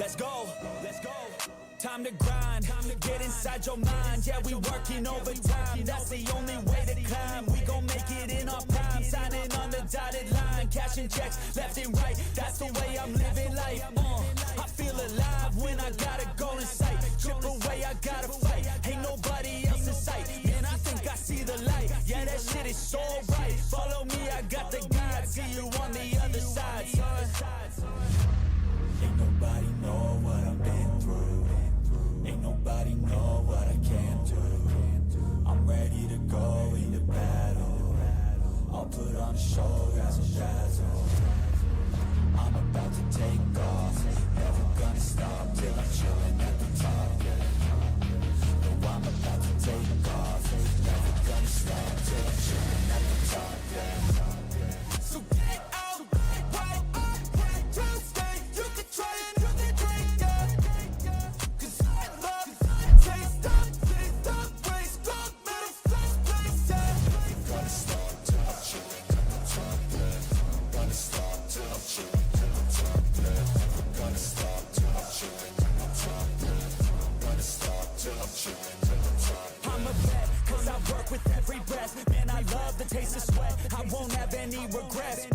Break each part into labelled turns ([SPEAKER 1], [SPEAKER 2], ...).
[SPEAKER 1] Let's go. Time to grind, get inside your mind. Yeah, we working overtime. That's the only way to climb. We gon' make it in our prime. Signing on the dotted line, cashing checks left and right. That's the way I'm living life. I feel alive when I got a goal in sight. Chip away, I gotta fight. Ain't nobody else in sight. Man, I think I see the light. Yeah, that shit is so right. Follow me, I got the guide. See you on the other side, son. Ain't nobody know what I've been through. Ain't nobody know what I can do. I'm ready to go into battle. I'll put on a show, razzle dazzle. I'm about to take off. Never gonna stop till I'm chilling at the top. No, I'm about to take off. Never gonna stop till I'm chilling at the top. So get out, right up, Tuesday. You can try it, you can drink it. Cause I love taste up, race, gold medal, first place, yeah. Gonna stop till I'm chilling at the top. Gonna stop till I'm chilling at the top. Gonna stop till I'm chilling at the top. Gonna stop till I'm chilling at the top. I'm a vet, cause I work with every breath. Man, I love the taste of sweat. I won't have any regrets.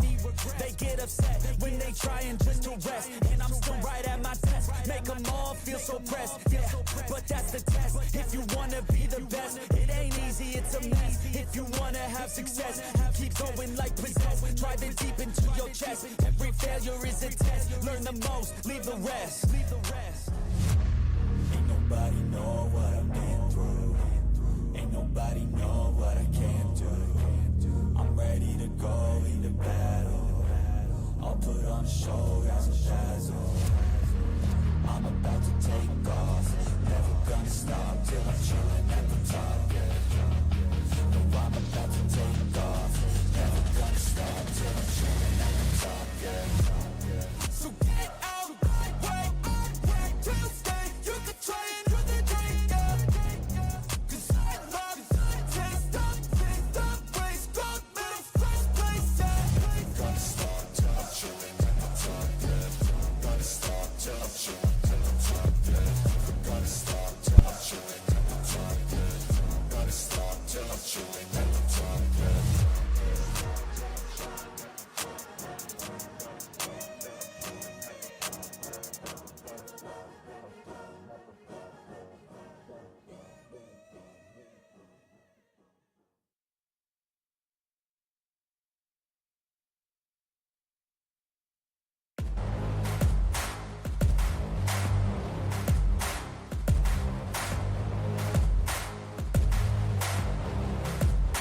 [SPEAKER 1] They get upset when they trying just to rest. And I'm still right at my desk. Make them all feel so pressed. Yeah, but that's the test. If you wanna be the best, it ain't easy, it's a mess. If you wanna have success, keep going like possessed. Drive it deep into your chest. Every failure is a test. Learn the most, leave the rest. Ain't nobody know what I've been through. Ain't nobody know what I can do. I'm ready to go into battle. I'll put on a show, razzle dazzle. I'm about to take off. Never gonna stop till I'm chilling at the top. No, I'm about to take off. Never gonna stop till I'm chilling at the top. So get out, right up, Tuesday. You can try it, you can drink it. Cause I love taste up, race, gold medal, first place, yeah. Gonna stop till I'm chilling at the top. Gonna stop till I'm chilling at the top. Gonna stop till I'm chilling at the top. Gonna stop till I'm chilling at the top.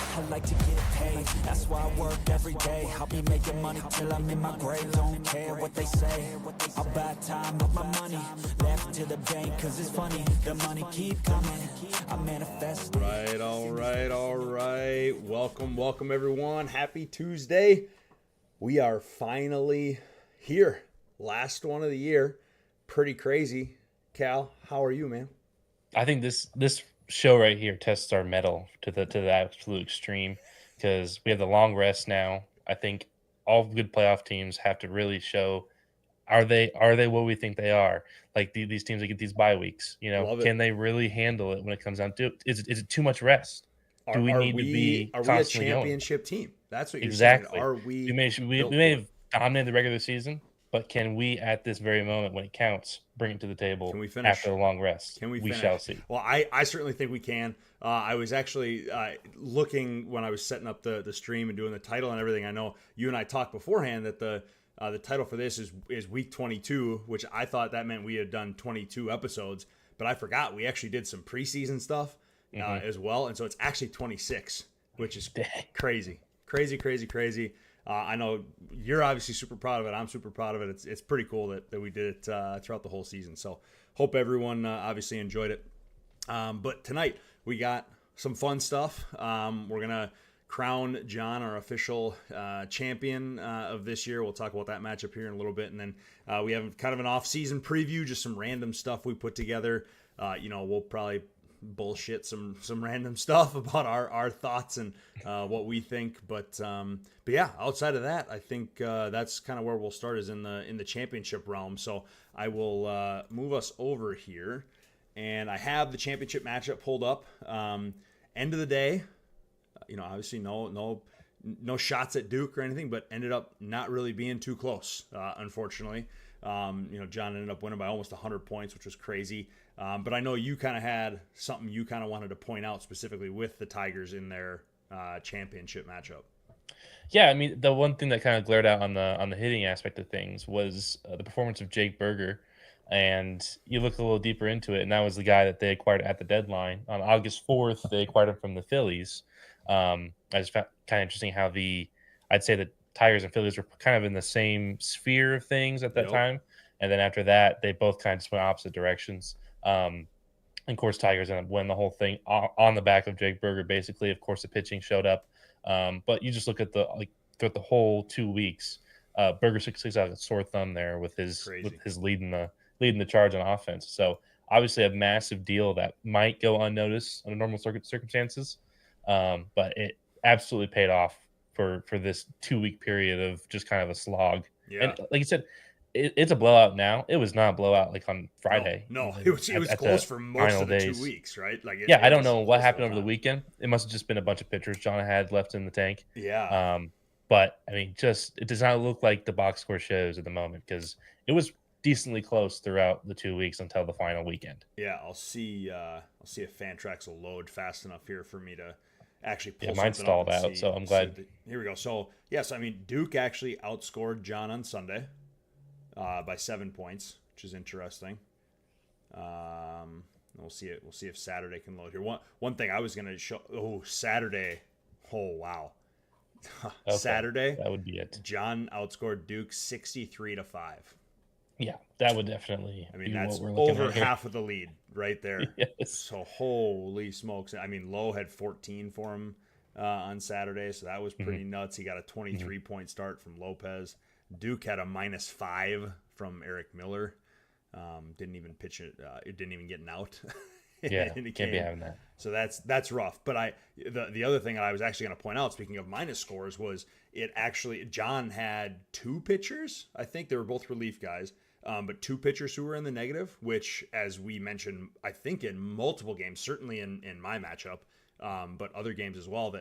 [SPEAKER 1] I like to get paid, that's why I work every day. I'll be making money till I'm in my grave. Don't care what they say, I'll buy time with my money. Left to the bank, cause it's funny, the money keep coming, I manifest.
[SPEAKER 2] All right. Welcome everyone. Happy Tuesday. We are finally here. Last one of the year. Pretty crazy. Cal, how are you, man?
[SPEAKER 3] I think this show right here tests our mettle to the absolute extreme because we have the long rest now. I think all good playoff teams have to really show are they what we think they are? Like these teams that get these bye weeks, can they really handle it when it comes down to it? Is it too much rest? Do we need to be
[SPEAKER 2] Are we a
[SPEAKER 3] constantly
[SPEAKER 2] championship team? That's what you're
[SPEAKER 3] exactly
[SPEAKER 2] saying. Are we?
[SPEAKER 3] We may have dominated the regular season, but can we, at this very moment when it counts, bring it to the table
[SPEAKER 2] Can we finish?
[SPEAKER 3] after the long rest?
[SPEAKER 2] Can we
[SPEAKER 3] We
[SPEAKER 2] finish?
[SPEAKER 3] shall see.
[SPEAKER 2] Well, I certainly think we can. I was actually looking when I was setting up the stream and doing the title and everything. I know you and I talked beforehand that the title for this is week 22, which I thought that meant we had done 22 episodes, but I forgot we actually did some preseason stuff as well, and so it's actually 26, which is crazy. I know you're obviously super proud of it. I'm super proud of it. It's pretty cool that we did it throughout the whole season. So hope everyone obviously enjoyed it. But tonight we got some fun stuff. We're going to crown John our official champion of this year. We'll talk about that matchup here in a little bit. And then we have kind of an off-season preview, just some random stuff we put together. We'll probably bullshit some random stuff about our thoughts and what we think. But yeah, outside of that, I think that's kind of where we'll start, is in the championship realm. So I will move us over here, and I have the championship matchup pulled up. End of the day, obviously no shots at Duke or anything, but ended up not really being too close, unfortunately. John ended up winning by almost 100 points, which was crazy. But I know you kind of had something you kind of wanted to point out specifically with the Tigers in their championship matchup.
[SPEAKER 3] Yeah, I mean, the one thing that kind of glared out on the hitting aspect of things was the performance of Jake Berger. And you look a little deeper into it, and that was the guy that they acquired at the deadline. On August 4th, they acquired him from the Phillies. I just found kind of interesting how I'd say the Tigers and Phillies were kind of in the same sphere of things at that time. And then after that, they both kind of just went opposite directions. And of course, Tigers ended up winning the whole thing on the back of Jake Berger, basically. Of course, the pitching showed up. But you just look at throughout the whole 2 weeks, Berger sticks out a sore thumb there with his leading the charge on offense. So obviously a massive deal that might go unnoticed under normal circumstances. But it absolutely paid off for this 2 week period of just kind of a slog.
[SPEAKER 2] Yeah.
[SPEAKER 3] And like you said, it's a blowout now. It was not a blowout like on Friday.
[SPEAKER 2] No, it was close for most of the 2 weeks, right?
[SPEAKER 3] I don't know what happened over the weekend. It must have just been a bunch of pitchers John had left in the tank.
[SPEAKER 2] Yeah.
[SPEAKER 3] But I mean, it does not look like the box score shows at the moment, because it was decently close throughout the 2 weeks until the final weekend.
[SPEAKER 2] Yeah, I'll see if Fantrax will load fast enough here for me to actually pull
[SPEAKER 3] mine
[SPEAKER 2] something
[SPEAKER 3] stalled
[SPEAKER 2] up and
[SPEAKER 3] out, so I'm glad.
[SPEAKER 2] Here we go. So yes, I mean, Duke actually outscored John on Sunday by 7 points, which is interesting. We'll see it. We'll see if Saturday can load here. One thing I was going to show. Oh, Saturday. Oh wow.
[SPEAKER 3] Okay,
[SPEAKER 2] Saturday.
[SPEAKER 3] That would be it.
[SPEAKER 2] John outscored Duke 63-5.
[SPEAKER 3] Yeah, that would definitely.
[SPEAKER 2] I mean,
[SPEAKER 3] be
[SPEAKER 2] that's
[SPEAKER 3] what we're looking
[SPEAKER 2] over
[SPEAKER 3] at here.
[SPEAKER 2] half of the lead right there.
[SPEAKER 3] Yes.
[SPEAKER 2] So holy smokes! I mean, Lowe had 14 for him on Saturday, so that was pretty nuts. He got a 23-point start from Lopez. Duke had a -5 from Eric Miller. Didn't even pitch it. It didn't even get an out.
[SPEAKER 3] Yeah, can't be having that.
[SPEAKER 2] So that's rough. But the other thing that I was actually going to point out, speaking of minus scores, was John had 2 pitchers. I think they were both relief guys, but 2 pitchers who were in the negative, which, as we mentioned, I think in multiple games, certainly in my matchup, but other games as well,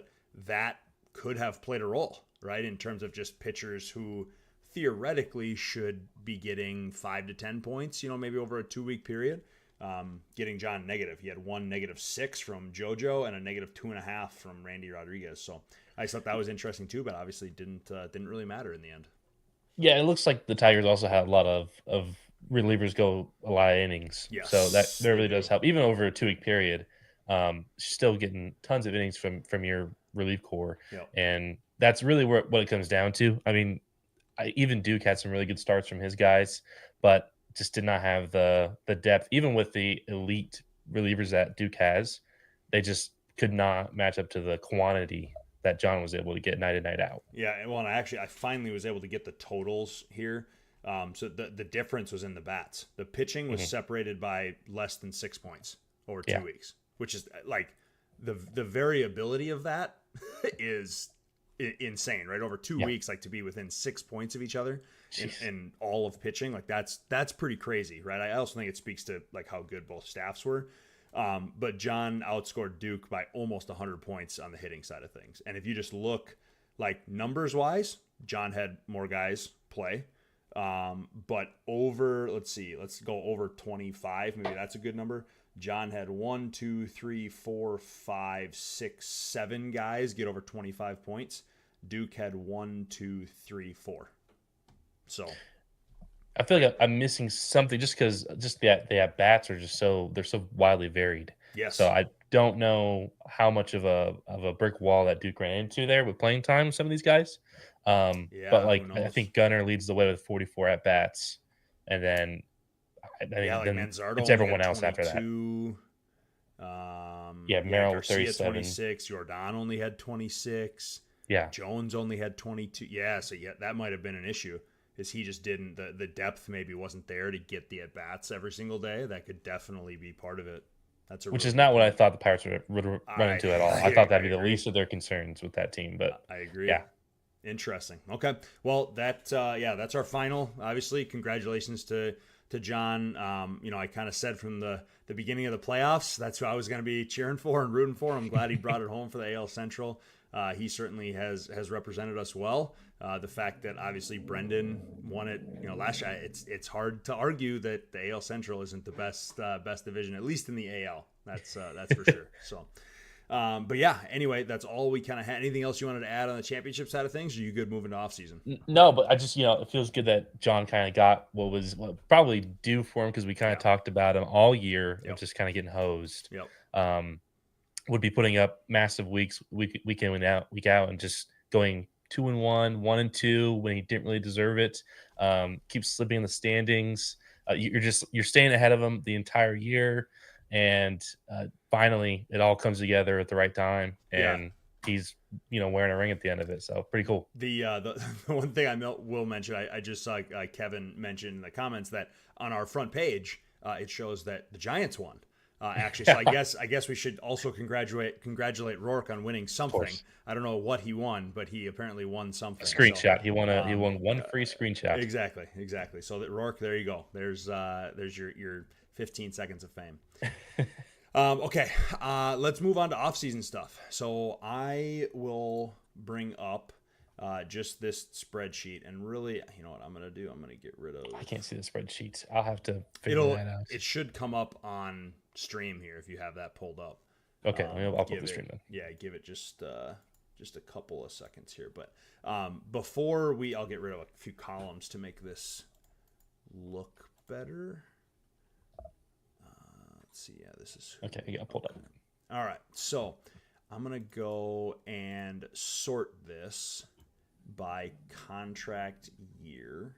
[SPEAKER 2] that could have played a role, right, in terms of just pitchers who theoretically should be getting 5 to 10 points, maybe over a 2 week period. Getting John negative. He had one -6 from JoJo and a -2.5 from Randy Rodriguez. So I just thought that was interesting too, but obviously didn't really matter in the end.
[SPEAKER 3] Yeah, it looks like the Tigers also had a lot of relievers go a lot of innings.
[SPEAKER 2] Yes,
[SPEAKER 3] So that really does help. Even over a 2 week period, still getting tons of innings from your relief core.
[SPEAKER 2] Yep.
[SPEAKER 3] And that's really what it comes down to. I mean, even Duke had some really good starts from his guys, but just did not have the depth. Even with the elite relievers that Duke has, they just could not match up to the quantity that John was able to get night in, night out.
[SPEAKER 2] Yeah, well, and I finally was able to get the totals here. So the difference was in the bats. The pitching was separated by less than 6 points over 2 weeks, which is like the variability of that is insane, right? Over 2 weeks, like to be within 6 points of each other in all of pitching, like that's pretty crazy, right? I also think it speaks to like how good both staffs were. But John outscored Duke by almost 100 points on the hitting side of things. And if you just look like numbers wise, John had more guys play. But let's go over 25. Maybe that's a good number. John had 1, 2, 3, 4, 5, 6, 7 guys get over 25 points. Duke had 1, 2, 3, 4. So
[SPEAKER 3] I feel like I'm missing something just because the at bats are they're so wildly varied.
[SPEAKER 2] Yes.
[SPEAKER 3] So I don't know how much of a brick wall that Duke ran into there with playing time with some of these guys. But like I think Gunnar leads the way with 44 at bats, and then then
[SPEAKER 2] Manzardo
[SPEAKER 3] it's everyone else after that. Merrill
[SPEAKER 2] Garcia
[SPEAKER 3] 37,
[SPEAKER 2] 26. Jordan only had 26.
[SPEAKER 3] Yeah,
[SPEAKER 2] Jones only had 22. Yeah, so that might have been an issue. Is he just didn't the depth maybe wasn't there to get the at bats every single day? That could definitely be part of it. That's a
[SPEAKER 3] which
[SPEAKER 2] really
[SPEAKER 3] is not
[SPEAKER 2] good
[SPEAKER 3] what I
[SPEAKER 2] point.
[SPEAKER 3] thought the Pirates would run into at all. I thought that'd be the least of their concerns with that team, but
[SPEAKER 2] I agree.
[SPEAKER 3] yeah.
[SPEAKER 2] Interesting. Okay. Well, that's our final. Obviously, congratulations to John. I kind of said from the beginning of the playoffs, that's who I was going to be cheering for and rooting for. I'm glad he brought it home for the AL Central. He certainly has represented us well. The fact that obviously Brendan won it, last year, it's hard to argue that the AL Central isn't the best division, at least in the AL. That's for sure. So. But yeah, anyway, that's all we kind of had. Anything else you wanted to add on the championship side of things? Or are you good moving to off season?
[SPEAKER 3] No, but I just, it feels good that John kind of got what was probably due for him because we kind of talked about him all year of just kind of getting hosed.
[SPEAKER 2] Yep.
[SPEAKER 3] Would be putting up massive week in and week out, and just going 2-1, 1-2 when he didn't really deserve it. Keeps slipping in the standings. You're staying ahead of him the entire year, and finally it all comes together at the right time, and he's wearing a ring at the end of it. So pretty cool.
[SPEAKER 2] The one thing I will mention, I just saw Kevin mention in the comments that on our front page it shows that the Giants won. Actually, so I guess we should also congratulate Rourke on winning something. I don't know what he won, but he apparently won something.
[SPEAKER 3] A screenshot. So, he won one free screenshot.
[SPEAKER 2] Exactly. So that Rourke, there you go. There's your 15 seconds of fame. Okay, let's move on to off-season stuff. So I will bring up just this spreadsheet, and really, you know what I'm going to do? I'm going to get rid of...
[SPEAKER 3] I can't see the spreadsheet. I'll have to figure that out.
[SPEAKER 2] It should come up on stream here if you have that pulled up.
[SPEAKER 3] Okay, I'll pull the stream then.
[SPEAKER 2] Yeah, give it just a couple of seconds here. But before I'll get rid of a few columns to make this look better. Let's see. Yeah, this is...
[SPEAKER 3] Okay, I got pulled up.
[SPEAKER 2] All right, so I'm going to go and sort this by contract year.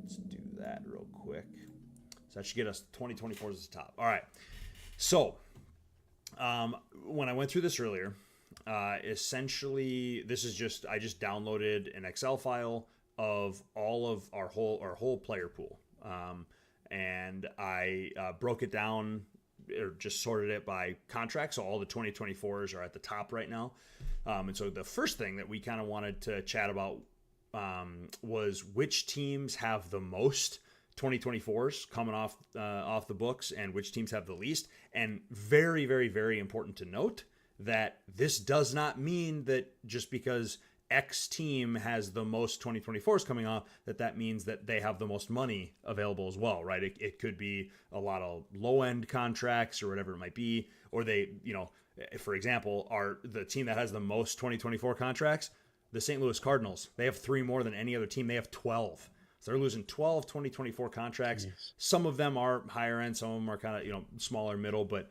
[SPEAKER 2] Let's do that real quick. So that should get us 2024 as the top. All right. So when I went through this earlier, essentially this is I just downloaded an Excel file of all of our whole player pool. And I broke it down or just sorted it by contract. So all the 2024s are at the top right now. And so the first thing that we kind of wanted to chat about was which teams have the most 2024s coming off the books and which teams have the least. And very, very, very important to note that this does not mean that just because X team has the most 2024s coming off, that means that they have the most money available as well, right? It could be a lot of low-end contracts or whatever it might be, or they, for example, are the team that has the most 2024 contracts, the St. Louis Cardinals. They have 3 more than any other team. They have 12. So they're losing 12 2024 contracts. Jeez. Some of them are higher end, some of them are kind of, smaller middle, but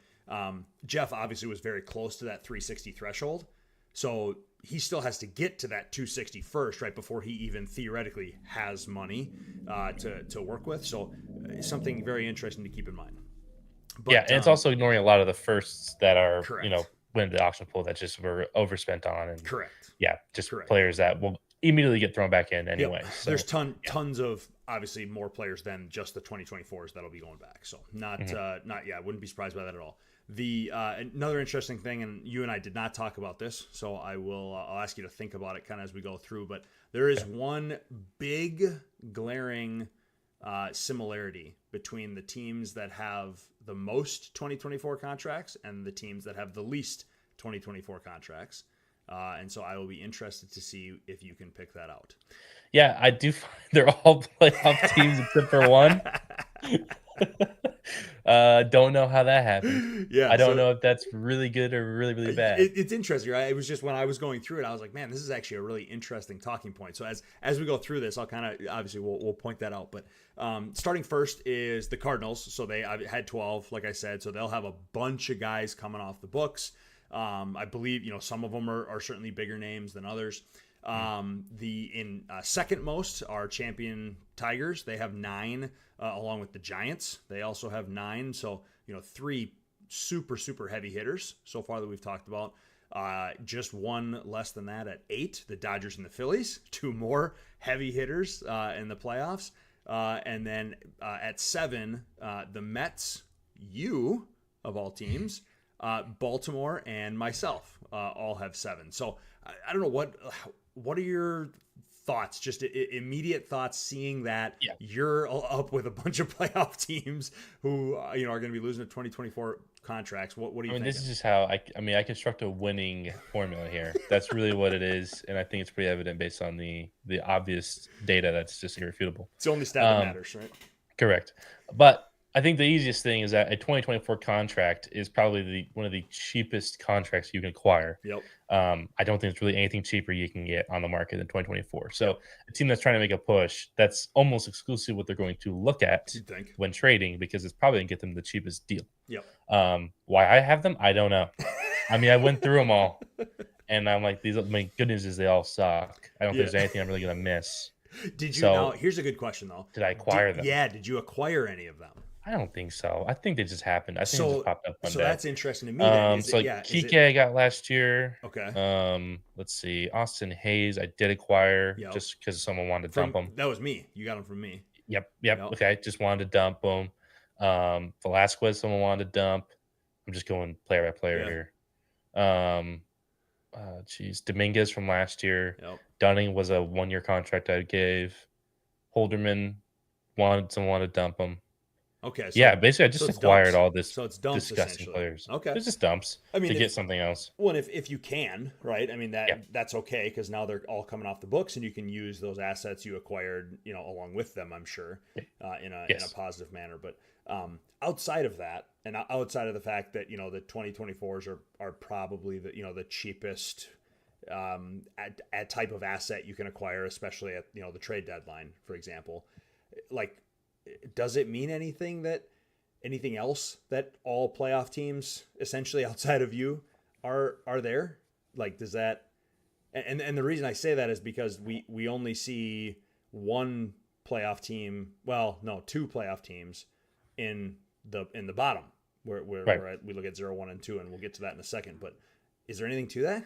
[SPEAKER 2] Jeff obviously was very close to that 360 threshold. So he still has to get to that 260 first, right, before he even theoretically has money to work with. So something very interesting to keep in mind. But,
[SPEAKER 3] and it's also ignoring a lot of the firsts that are,
[SPEAKER 2] correct.
[SPEAKER 3] Went to the auction pool that just were overspent on. And
[SPEAKER 2] correct.
[SPEAKER 3] Yeah, just correct. Players that will immediately get thrown back in anyway.
[SPEAKER 2] Yep.
[SPEAKER 3] So,
[SPEAKER 2] there's tons of obviously more players than just the 2024s that'll be going back. So I wouldn't be surprised by that at all. The another interesting thing, and you and I did not talk about this, so I'll ask you to think about it kind of as we go through. But there is one big glaring similarity between the teams that have the most 2024 contracts and the teams that have the least 2024 contracts. And so I will be interested to see if you can pick that out.
[SPEAKER 3] Yeah, I do find they're all playoff teams except for one. Don't know how that happened.
[SPEAKER 2] Yeah,
[SPEAKER 3] I don't know if that's really good or really, really bad.
[SPEAKER 2] It's interesting, right? It was just when I was going through it, I was like, man, this is actually a really interesting talking point. So as we go through this, I'll kind of obviously we'll point that out. But starting first is the Cardinals. So they had 12, like I said. So they'll have a bunch of guys coming off the books. I believe some of them are certainly bigger names than others. Second most are champion Tigers. They have 9, along with the Giants. They also have 9. So 3 super heavy hitters so far that we've talked about. Just one less than that at 8, the Dodgers and the Phillies. 2 more heavy hitters in the playoffs. And then at 7, the Mets, you of all teams, Baltimore, and myself all have 7. So I don't know what are your thoughts, just immediate thoughts, seeing that you're up with a bunch of playoff teams who are going to be losing to 2024 contracts. What do you think?
[SPEAKER 3] This is just how I construct a winning formula here. That's really what it is, and I think it's pretty evident based on the obvious data that's just irrefutable.
[SPEAKER 2] It's the only stat that matters, right?
[SPEAKER 3] Correct. But I think the easiest thing is that a 2024 contract is probably one of the cheapest contracts you can acquire.
[SPEAKER 2] Yep.
[SPEAKER 3] I don't think it's really anything cheaper you can get on the market than 2024. So a team that's trying to make a push, that's almost exclusively what they're going to look at when trading, because it's probably going to get them the cheapest deal.
[SPEAKER 2] Yep.
[SPEAKER 3] Why I have them, I don't know. I went through them all, and I'm like, my good news is they all suck. I don't think there's anything I'm really going to miss.
[SPEAKER 2] Did you? Now, here's a good question though.
[SPEAKER 3] Did I acquire them?
[SPEAKER 2] Yeah. Did you acquire any of them?
[SPEAKER 3] I don't think so. I think they just happened. I think it just popped up one day.
[SPEAKER 2] So that's interesting to me. Then.
[SPEAKER 3] Kike I got last year.
[SPEAKER 2] Okay.
[SPEAKER 3] Let's see. Austin Hayes I did acquire just because someone wanted to dump him.
[SPEAKER 2] That was me. You got him from me.
[SPEAKER 3] Yep. Okay. Just wanted to dump him. Velasquez, someone wanted to dump. I'm just going player by player here. Dominguez from last year.
[SPEAKER 2] Yep.
[SPEAKER 3] Dunning was a 1-year contract I gave. Holderman someone wanted to dump him.
[SPEAKER 2] Okay.
[SPEAKER 3] So, basically, I just acquired all this.
[SPEAKER 2] So it's dumps,
[SPEAKER 3] disgusting players.
[SPEAKER 2] Okay.
[SPEAKER 3] It's just dumps to get something else.
[SPEAKER 2] Well, if you can, right? That's okay, because now they're all coming off the books, and you can use those assets you acquired, along with them, I'm sure, in a positive manner. But outside of that, and outside of the fact that the 2024s are probably the cheapest at type of asset you can acquire, especially at the trade deadline, for example, does it mean anything else that all playoff teams essentially outside of you are there? Does that, and the reason I say that is because we only see one playoff team. Well, no, 2 playoff teams in the bottom where we look at 0, 1, and 2, and we'll get to that in a second. But is there anything to that?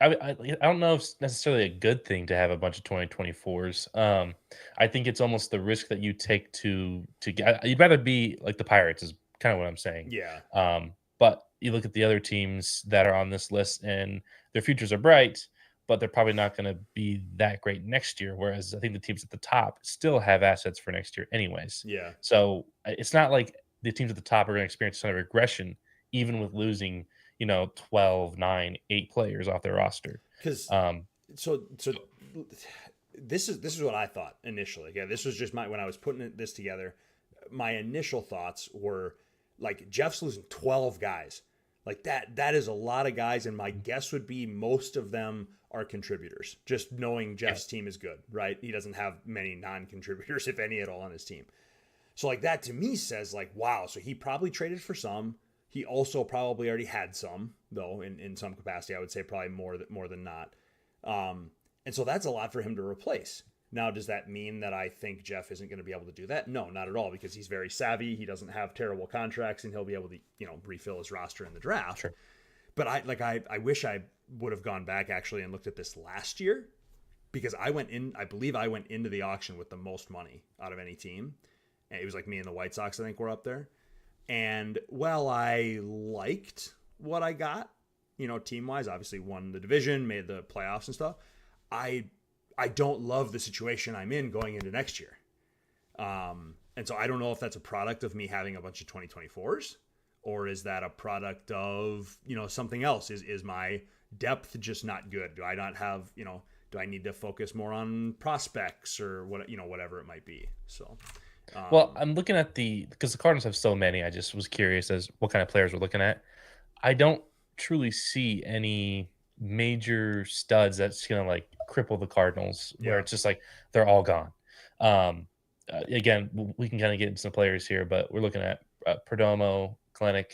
[SPEAKER 3] I don't know if it's necessarily a good thing to have a bunch of 2024s. I think it's almost the risk that you take to get. You'd rather be like the Pirates is kind of what I'm saying.
[SPEAKER 2] Yeah.
[SPEAKER 3] But you look at the other teams that are on this list, and their futures are bright, but they're probably not going to be that great next year. Whereas I think the teams at the top still have assets for next year, anyways.
[SPEAKER 2] Yeah.
[SPEAKER 3] So it's not like the teams at the top are going to experience some regression, even with losing 12, 9, 8 players off their roster.
[SPEAKER 2] Because so this is what I thought initially. Yeah, this was just when I was putting this together. My initial thoughts were Jeff's losing 12 guys. That is a lot of guys, and my guess would be most of them are contributors. Just knowing Jeff's team is good, right? He doesn't have many non-contributors, if any at all, on his team. So that to me says wow. So he probably traded for some. He also probably already had some, though, in some capacity. I would say probably more than not. And so that's a lot for him to replace. Now, does that mean that I think Jeff isn't going to be able to do that? No, not at all, because he's very savvy. He doesn't have terrible contracts, and he'll be able to refill his roster in the draft.
[SPEAKER 3] Sure.
[SPEAKER 2] But I wish I would have gone back actually and looked at this last year, because I believe I went into the auction with the most money out of any team. And it was me and the White Sox, I think, were up there. And I liked what I got, team-wise, obviously won the division, made the playoffs and stuff. I don't love the situation I'm in going into next year. And so I don't know if that's a product of me having a bunch of 2024s, or is that a product of, something else? Is my depth just not good? Do I not have, do I need to focus more on prospects or whatever it might be? So...
[SPEAKER 3] well, I'm looking at because the Cardinals have so many. I just was curious as what kind of players we're looking at. I don't truly see any major studs that's going to cripple the Cardinals, where it's just they're all gone. Again, we can kind of get into some players here, but we're looking at Perdomo, Klenek,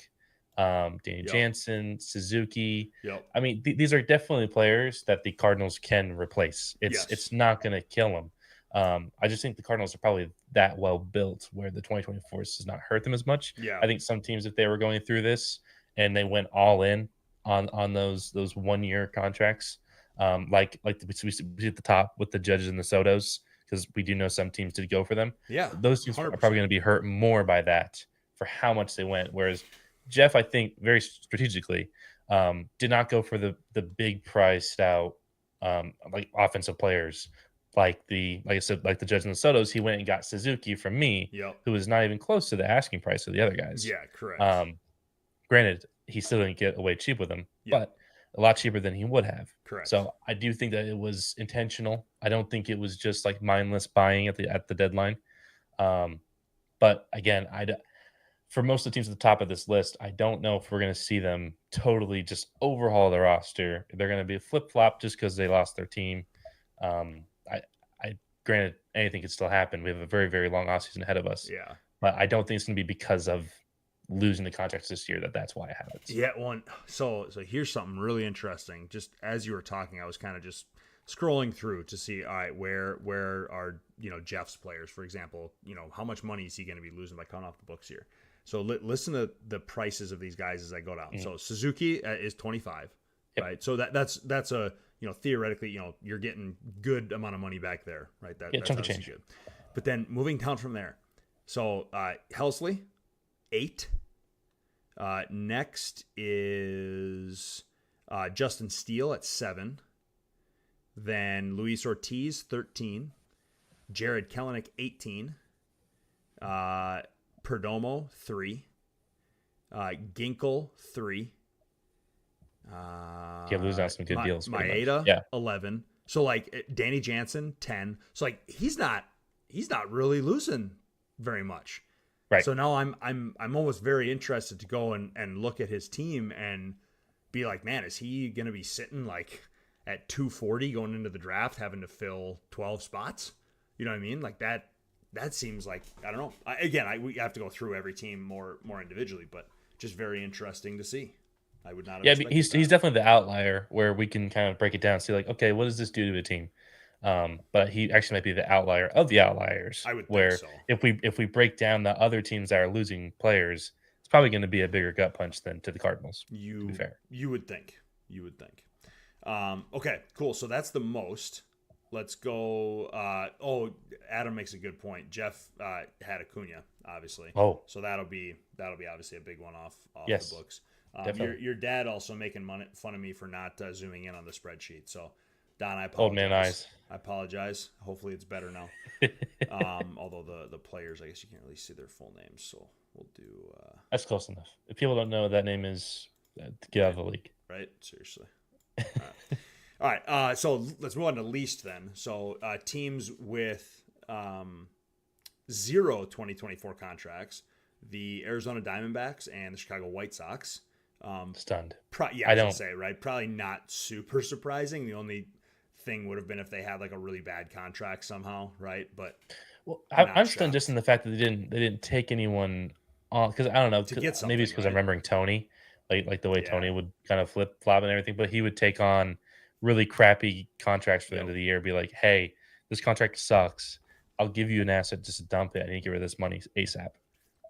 [SPEAKER 3] Danny Jansen, Suzuki.
[SPEAKER 2] Yep.
[SPEAKER 3] These are definitely players that the Cardinals can replace. It's not going to kill them. I just think the Cardinals are probably that well built where the 2024s does not hurt them as much.
[SPEAKER 2] Yeah.
[SPEAKER 3] I think some teams, if they were going through this and they went all in on those 1-year contracts, we see at the top with the Judges and the Sotos, because we do know some teams did go for them.
[SPEAKER 2] Yeah,
[SPEAKER 3] Those teams are
[SPEAKER 2] 100%.
[SPEAKER 3] probably going to be hurt more by that for how much they went. Whereas Jeff, I think, very strategically, did not go for the big priced out like offensive players like I said, like the Judge and the Sotos. He went and got Suzuki from me,
[SPEAKER 2] Yep.
[SPEAKER 3] who was not even close to the asking price of the other guys.
[SPEAKER 2] Yeah, correct.
[SPEAKER 3] Granted, he still didn't get away cheap with them,
[SPEAKER 2] Yep.
[SPEAKER 3] but a lot cheaper than he would have.
[SPEAKER 2] Correct.
[SPEAKER 3] So I do think that it was intentional. I don't think it was just like mindless buying at the deadline. But again, for most of the teams at the top of this list, I don't know if we're going to see them totally just overhaul their roster. They're going to be a flip flop just because they lost their team. I granted anything could still happen. We have a very, very long offseason ahead of us.
[SPEAKER 2] Yeah,
[SPEAKER 3] but I don't think it's going to be because of losing the contracts this year that's why it happens.
[SPEAKER 2] Yeah, so here's something really interesting. Just as you were talking, I was kind of just scrolling through to see, all right, where are Jeff's players, for example, how much money is he going to be losing by cutting off the books here? So listen to the prices of these guys as I go down. Mm-hmm. So Suzuki is 25, right? So that's a theoretically you're getting good amount of money back there, right? That's
[SPEAKER 3] chunk of change.
[SPEAKER 2] Good. But then moving down from there, so Helsley, 8. Next is Justin Steele at 7. Then Luis Ortiz, 13. Jared Kelenic, 18. Perdomo, 3. Ginkel, 3.
[SPEAKER 3] Lose out some good deals.
[SPEAKER 2] Maeda, 11. So like Danny Jansen, 10. So like he's not really losing very much.
[SPEAKER 3] Right.
[SPEAKER 2] So now I'm almost very interested to go and look at his team and be like, man, is he going to be sitting like at 240 going into the draft, having to fill 12 spots? You know what I mean? Like that seems like, I don't know. We have to go through every team more individually, but just very interesting to see. I would not have
[SPEAKER 3] he's definitely the outlier where we can kind of break it down and see like, okay, what does this do to a team? But he actually might be the outlier of the outliers.
[SPEAKER 2] I would
[SPEAKER 3] think
[SPEAKER 2] so.
[SPEAKER 3] If we break down the other teams that are losing players, it's probably going to be a bigger gut punch than to the Cardinals. To be fair.
[SPEAKER 2] You would think. Okay, cool. So that's the most. Let's go. Adam makes a good point. Jeff had Acuna, obviously.
[SPEAKER 3] Oh,
[SPEAKER 2] so that'll be obviously a big one off
[SPEAKER 3] yes,
[SPEAKER 2] the books. Your dad also making fun of me for not zooming in on the spreadsheet. So Don, I apologize.
[SPEAKER 3] Old man eyes.
[SPEAKER 2] I apologize. Hopefully it's better now. Although the players, I guess you can't really see their full names, so we'll do.
[SPEAKER 3] That's close enough. If people don't know what that name is, get out of the league.
[SPEAKER 2] Right? Seriously. All right. So let's move on to least then. So teams with 0 2024 contracts: the Arizona Diamondbacks and the Chicago White Sox.
[SPEAKER 3] Stunned.
[SPEAKER 2] I don't say, right? Probably not super surprising. The only thing would have been if they had like a really bad contract somehow, right? But
[SPEAKER 3] I'm stunned just in the fact that they didn't take anyone on, because I don't know, maybe it's because I'm remembering Tony, like the way Tony would kind of flip flop and everything, but he would take on really crappy contracts for the end of the year, be like, hey, this contract sucks. I'll give you an asset just to dump it. I need to get rid of this money ASAP,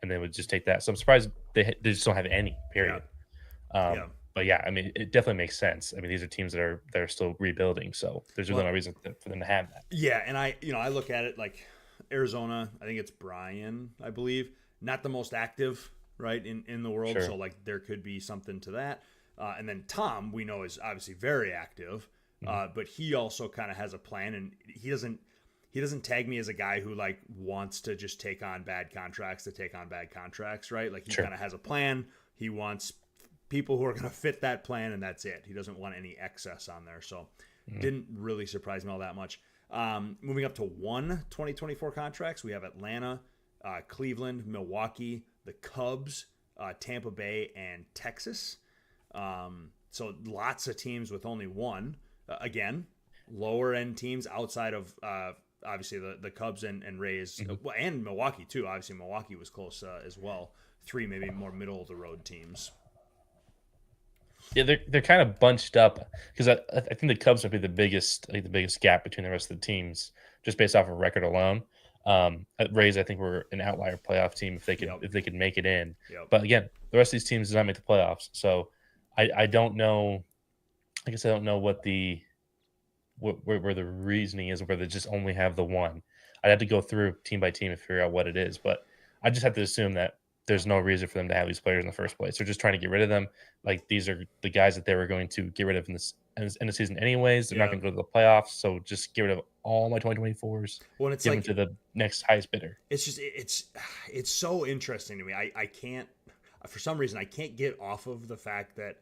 [SPEAKER 3] and they would just take that. So I'm surprised they just don't have any. Period. But yeah, I mean, it definitely makes sense. I mean, these are teams that are still rebuilding, so there's really no reason for them to have that.
[SPEAKER 2] Yeah, and I look at it like Arizona. I think it's Brian, I believe, not the most active, right, in the world. Sure. So like there could be something to that. And then Tom, we know, is obviously very active, but he also kind of has a plan, and he doesn't tag me as a guy who like wants to just take on bad contracts, right? Like he kind of has a plan. He wants people who are going to fit that plan, and that's it. He doesn't want any excess on there. So didn't really surprise me all that much. Moving up to 2024 contracts, we have Atlanta, Cleveland, Milwaukee, the Cubs, Tampa Bay, and Texas. So lots of teams with only one. Again, lower end teams outside of obviously the Cubs and Rays, and Milwaukee too. Obviously Milwaukee was close as well. 3 maybe more middle of the road teams.
[SPEAKER 3] Yeah, they're kind of bunched up because I think the Cubs would be the biggest gap between the rest of the teams just based off of record alone. Rays, I think, were an outlier playoff team if they could make it in. But again, the rest of these teams did not make the playoffs, so I don't know. I guess I don't know what the where the reasoning is, where they just only have the one. I'd have to go through team by team and figure out what it is, but I just have to assume that there's no reason for them to have these players in the first place. They're just trying to get rid of them. Like, these are the guys that they were going to get rid of in this end of the season anyways. They're not
[SPEAKER 2] Yeah.
[SPEAKER 3] going to go to the playoffs, so just get rid of all my 2024s.
[SPEAKER 2] Well, it's
[SPEAKER 3] Give
[SPEAKER 2] like
[SPEAKER 3] them to the next highest bidder.
[SPEAKER 2] it's just it's so interesting to me. I can't, for some reason, I can't get off of the fact that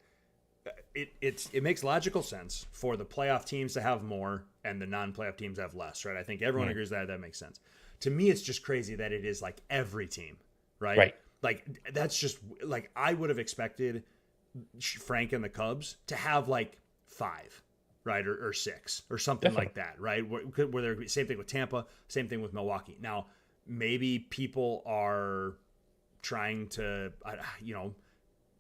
[SPEAKER 2] it makes logical sense for the playoff teams to have more and the non-playoff teams have less, right? I think everyone agrees that makes sense. To me, it's just crazy that it is like every team, right?
[SPEAKER 3] Right.
[SPEAKER 2] Like, that's just like, I would have expected Frank and the Cubs to have like 5, right, or 6 or something
[SPEAKER 3] Definitely.
[SPEAKER 2] like that, right? Where they're same thing with Tampa, same thing with Milwaukee. Now, maybe people are trying to,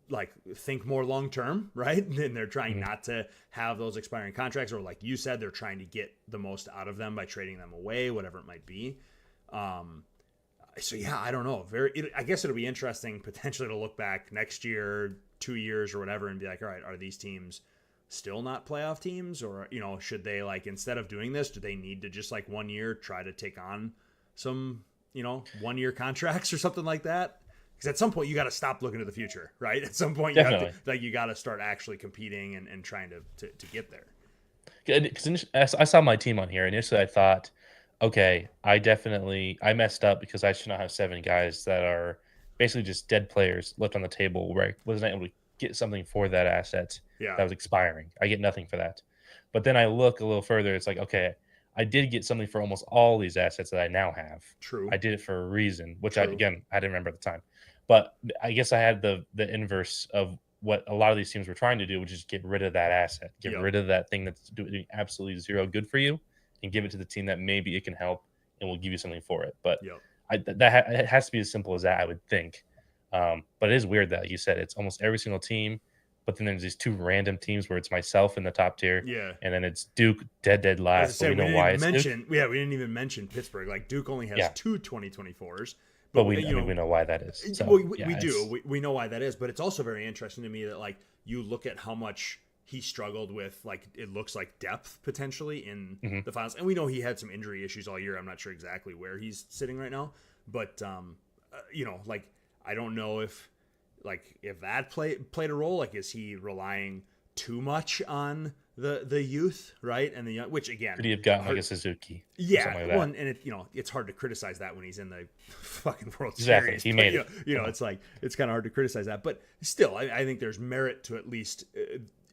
[SPEAKER 2] like, think more long term, right? And they're trying not to have those expiring contracts, or like you said, they're trying to get the most out of them by trading them away, whatever it might be. So yeah, I don't know. I guess it'll be interesting potentially to look back next year, 2 years or whatever, and be like, all right, are these teams still not playoff teams, or should they, like, instead of doing this, do they need to just like 1 year try to take on some 1 year contracts or something like that? Because at some point you got to stop looking to the future, right? At some point you got to start actually competing and trying to get there.
[SPEAKER 3] Because I saw my team on here. Initially, I thought, okay, I messed up because I should not have 7 guys that are basically just dead players left on the table where I wasn't able to get something for that asset that was expiring. I get nothing for that. But then I look a little further. It's like, okay, I did get something for almost all these assets that I now have.
[SPEAKER 2] True.
[SPEAKER 3] I did it for a reason, which I didn't remember at the time. But I guess I had the inverse of what a lot of these teams were trying to do, which is get rid of that asset, get rid of that thing that's doing absolutely zero good for you, and give it to the team that maybe it can help and will give you something for it. But it has to be as simple as that, I would think. But it is weird that, like you said, it's almost every single team. But then there's these 2 random teams where it's myself in the top tier, and then it's Duke dead last.
[SPEAKER 2] We didn't even mention Pittsburgh. Like, Duke only has 2 2024s.
[SPEAKER 3] But we know why that is. So,
[SPEAKER 2] we know why that is. But it's also very interesting to me that, like, you look at how much he struggled with, like, it looks like depth potentially in the finals. And we know he had some injury issues all year. I'm not sure exactly where he's sitting right now. But, like, I don't know if that played a role. Like, is he relying too much on the youth, right? And the young, which again,
[SPEAKER 3] could he have gotten like a Suzuki?
[SPEAKER 2] Yeah,
[SPEAKER 3] like
[SPEAKER 2] well, and it, it's hard to criticize that when he's in the fucking World
[SPEAKER 3] Series.
[SPEAKER 2] He
[SPEAKER 3] made it.
[SPEAKER 2] It's like, it's kind of hard to criticize that, but still, I think there's merit to, at least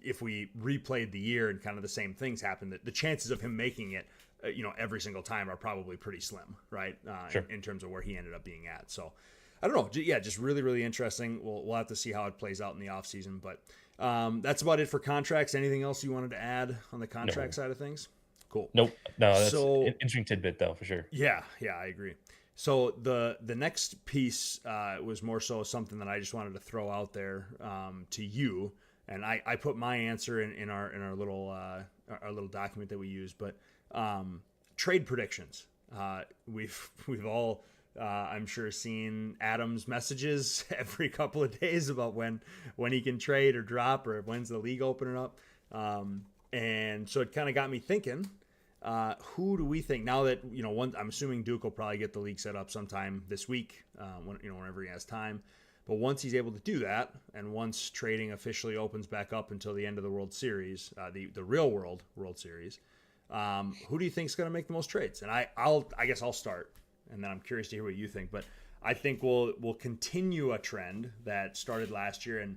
[SPEAKER 2] if we replayed the year and kind of the same things happened, that the chances of him making it, every single time are probably pretty slim, right? In terms of where he ended up being at. So I don't know. Yeah, just really, really interesting. We'll have to see how it plays out in the offseason, but that's about it for contracts. Anything else you wanted to add on the contract side of things? Cool.
[SPEAKER 3] Nope. No, that's an interesting tidbit though, for sure.
[SPEAKER 2] Yeah, I agree. So the next piece was more so something that I just wanted to throw out there to you, and I put my answer in our little document that we use, but trade predictions. We've all I'm sure seen Adam's messages every couple of days about when he can trade or drop, or when's the league opening up. And so it kind of got me thinking, who do we think now that, I'm assuming Duke will probably get the league set up sometime this week, whenever he has time. But once he's able to do that, and once trading officially opens back up until the end of the World Series, the real World Series, who do you think is going to make the most trades? And I guess I'll start, and then I'm curious to hear what you think. But I think we'll continue a trend that started last year, and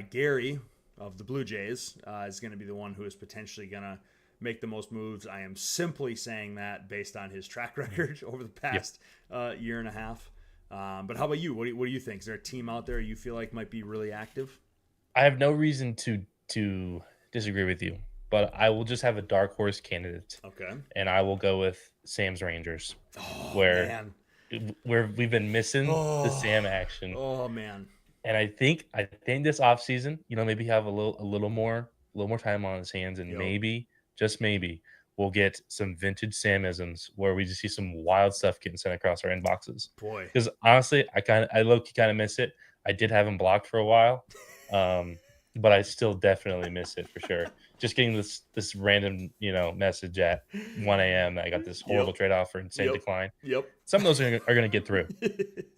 [SPEAKER 2] Gary of the Blue Jays is going to be the one who is potentially going to make the most moves. I am simply saying that based on his track record over the past year and a half. But how about you? What do you think? Is there a team out there you feel like might be really active?
[SPEAKER 3] I have no reason to disagree with you, but I will just have a dark horse candidate. Okay. And I will go with Sam's Rangers, where we've been missing the Sam action.
[SPEAKER 2] Oh man.
[SPEAKER 3] And I think this offseason, maybe have a little more time on his hands, and maybe, just maybe, we'll get some vintage Samisms where we just see some wild stuff getting sent across our inboxes.
[SPEAKER 2] Boy.
[SPEAKER 3] Because honestly, I low-key kind of miss it. I did have him blocked for a while, but I still definitely miss it for sure. just getting this random, message at 1 a.m. that I got this horrible trade offer and insane decline.
[SPEAKER 2] Yep.
[SPEAKER 3] Some of those are going to get through.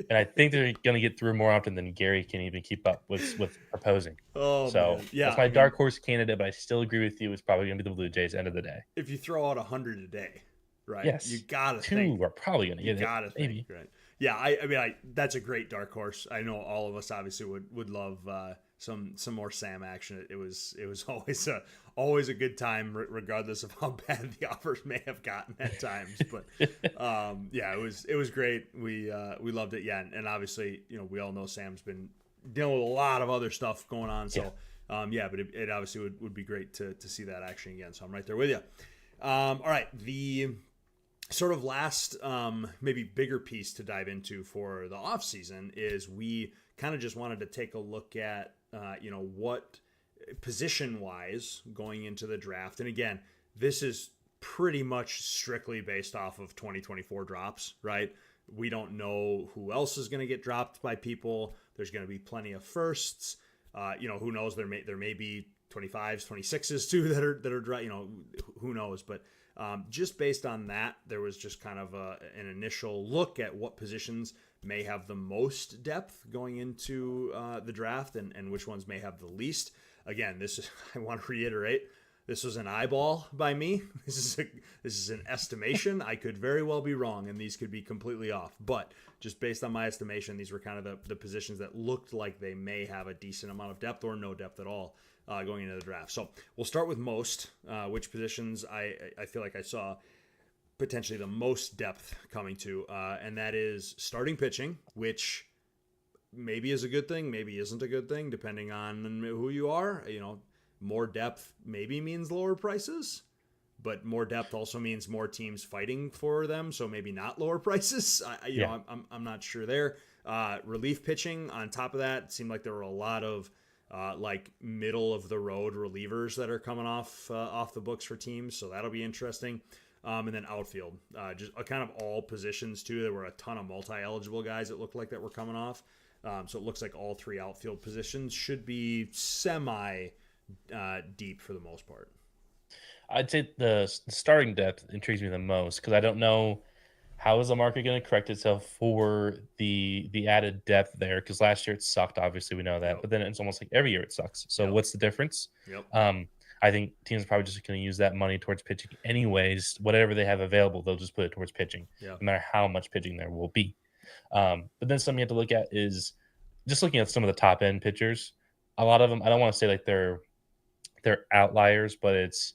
[SPEAKER 3] And I think they're going to get through more often than Gary can even keep up with proposing.
[SPEAKER 2] Oh,
[SPEAKER 3] So
[SPEAKER 2] man. Yeah,
[SPEAKER 3] that's my dark horse candidate, but I still agree with you. It's probably going to be the Blue Jays end of the day.
[SPEAKER 2] If you throw out 100 a day, right?
[SPEAKER 3] Yes.
[SPEAKER 2] You got to
[SPEAKER 3] think. Two are probably going to get it.
[SPEAKER 2] You got to think,
[SPEAKER 3] maybe.
[SPEAKER 2] Right? Yeah, I mean, that's a great dark horse. I know all of us obviously would love some more Sam action. It was always a good time, regardless of how bad the offers may have gotten at times. But yeah, it was great. We loved it. Yeah, and obviously, we all know Sam's been dealing with a lot of other stuff going on. So yeah, but it obviously would be great to see that action again. So I'm right there with you. All right, the sort of last maybe bigger piece to dive into for the off season is we kind of just wanted to take a look at what position wise going into the draft. And again, this is pretty much strictly based off of 2024 drops, right? We don't know who else is going to get dropped by people. There's going to be plenty of firsts. Who knows? There may be 25s, 26s too that are who knows? But just based on that, there was just kind of an initial look at what positions may have the most depth going into the draft and which ones may have the least. Again, I want to reiterate, this was an eyeball by me. This is an estimation. I could very well be wrong, and these could be completely off. But just based on my estimation, these were kind of the positions that looked like they may have a decent amount of depth or no depth at all going into the draft. So we'll start with most, which positions I feel like I saw potentially the most depth coming to, and that is starting pitching, which maybe is a good thing, maybe isn't a good thing, depending on who you are. More depth maybe means lower prices, but more depth also means more teams fighting for them, so maybe not lower prices. I'm not sure there. Relief pitching on top of that, it seemed like there were a lot of like middle of the road relievers that are coming off the books for teams, so that'll be interesting. And then outfield, just kind of all positions too. There were a ton of multi-eligible guys it looked like that were coming off. So it looks like all three outfield positions should be semi deep for the most part.
[SPEAKER 3] I'd say the starting depth intrigues me the most because I don't know how is the market going to correct itself for the added depth there, because last year it sucked. Obviously, we know that, but then it's almost like every year it sucks. So what's the difference? I think teams are probably just going to use that money towards pitching anyways. Whatever they have available, they'll just put it towards pitching, no matter how much pitching there will be. But then something you have to look at is just looking at some of the top end pitchers. A lot of them, I don't want to say like they're outliers, but it's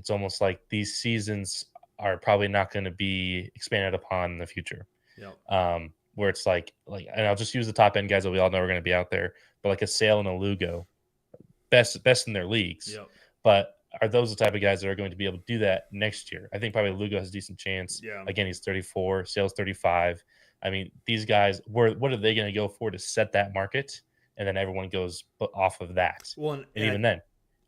[SPEAKER 3] almost like these seasons are probably not going to be expanded upon in the future. Where it's like, and I'll just use the top end guys that we all know are going to be out there, but like a Sale and a Lugo, best in their leagues. But are those the type of guys that are going to be able to do that next year? I think probably Lugo has a decent chance. Again, he's 34, Sale's 35. I mean, these guys, what are they going to go for to set that market? And then everyone goes off of that. Well, and even then,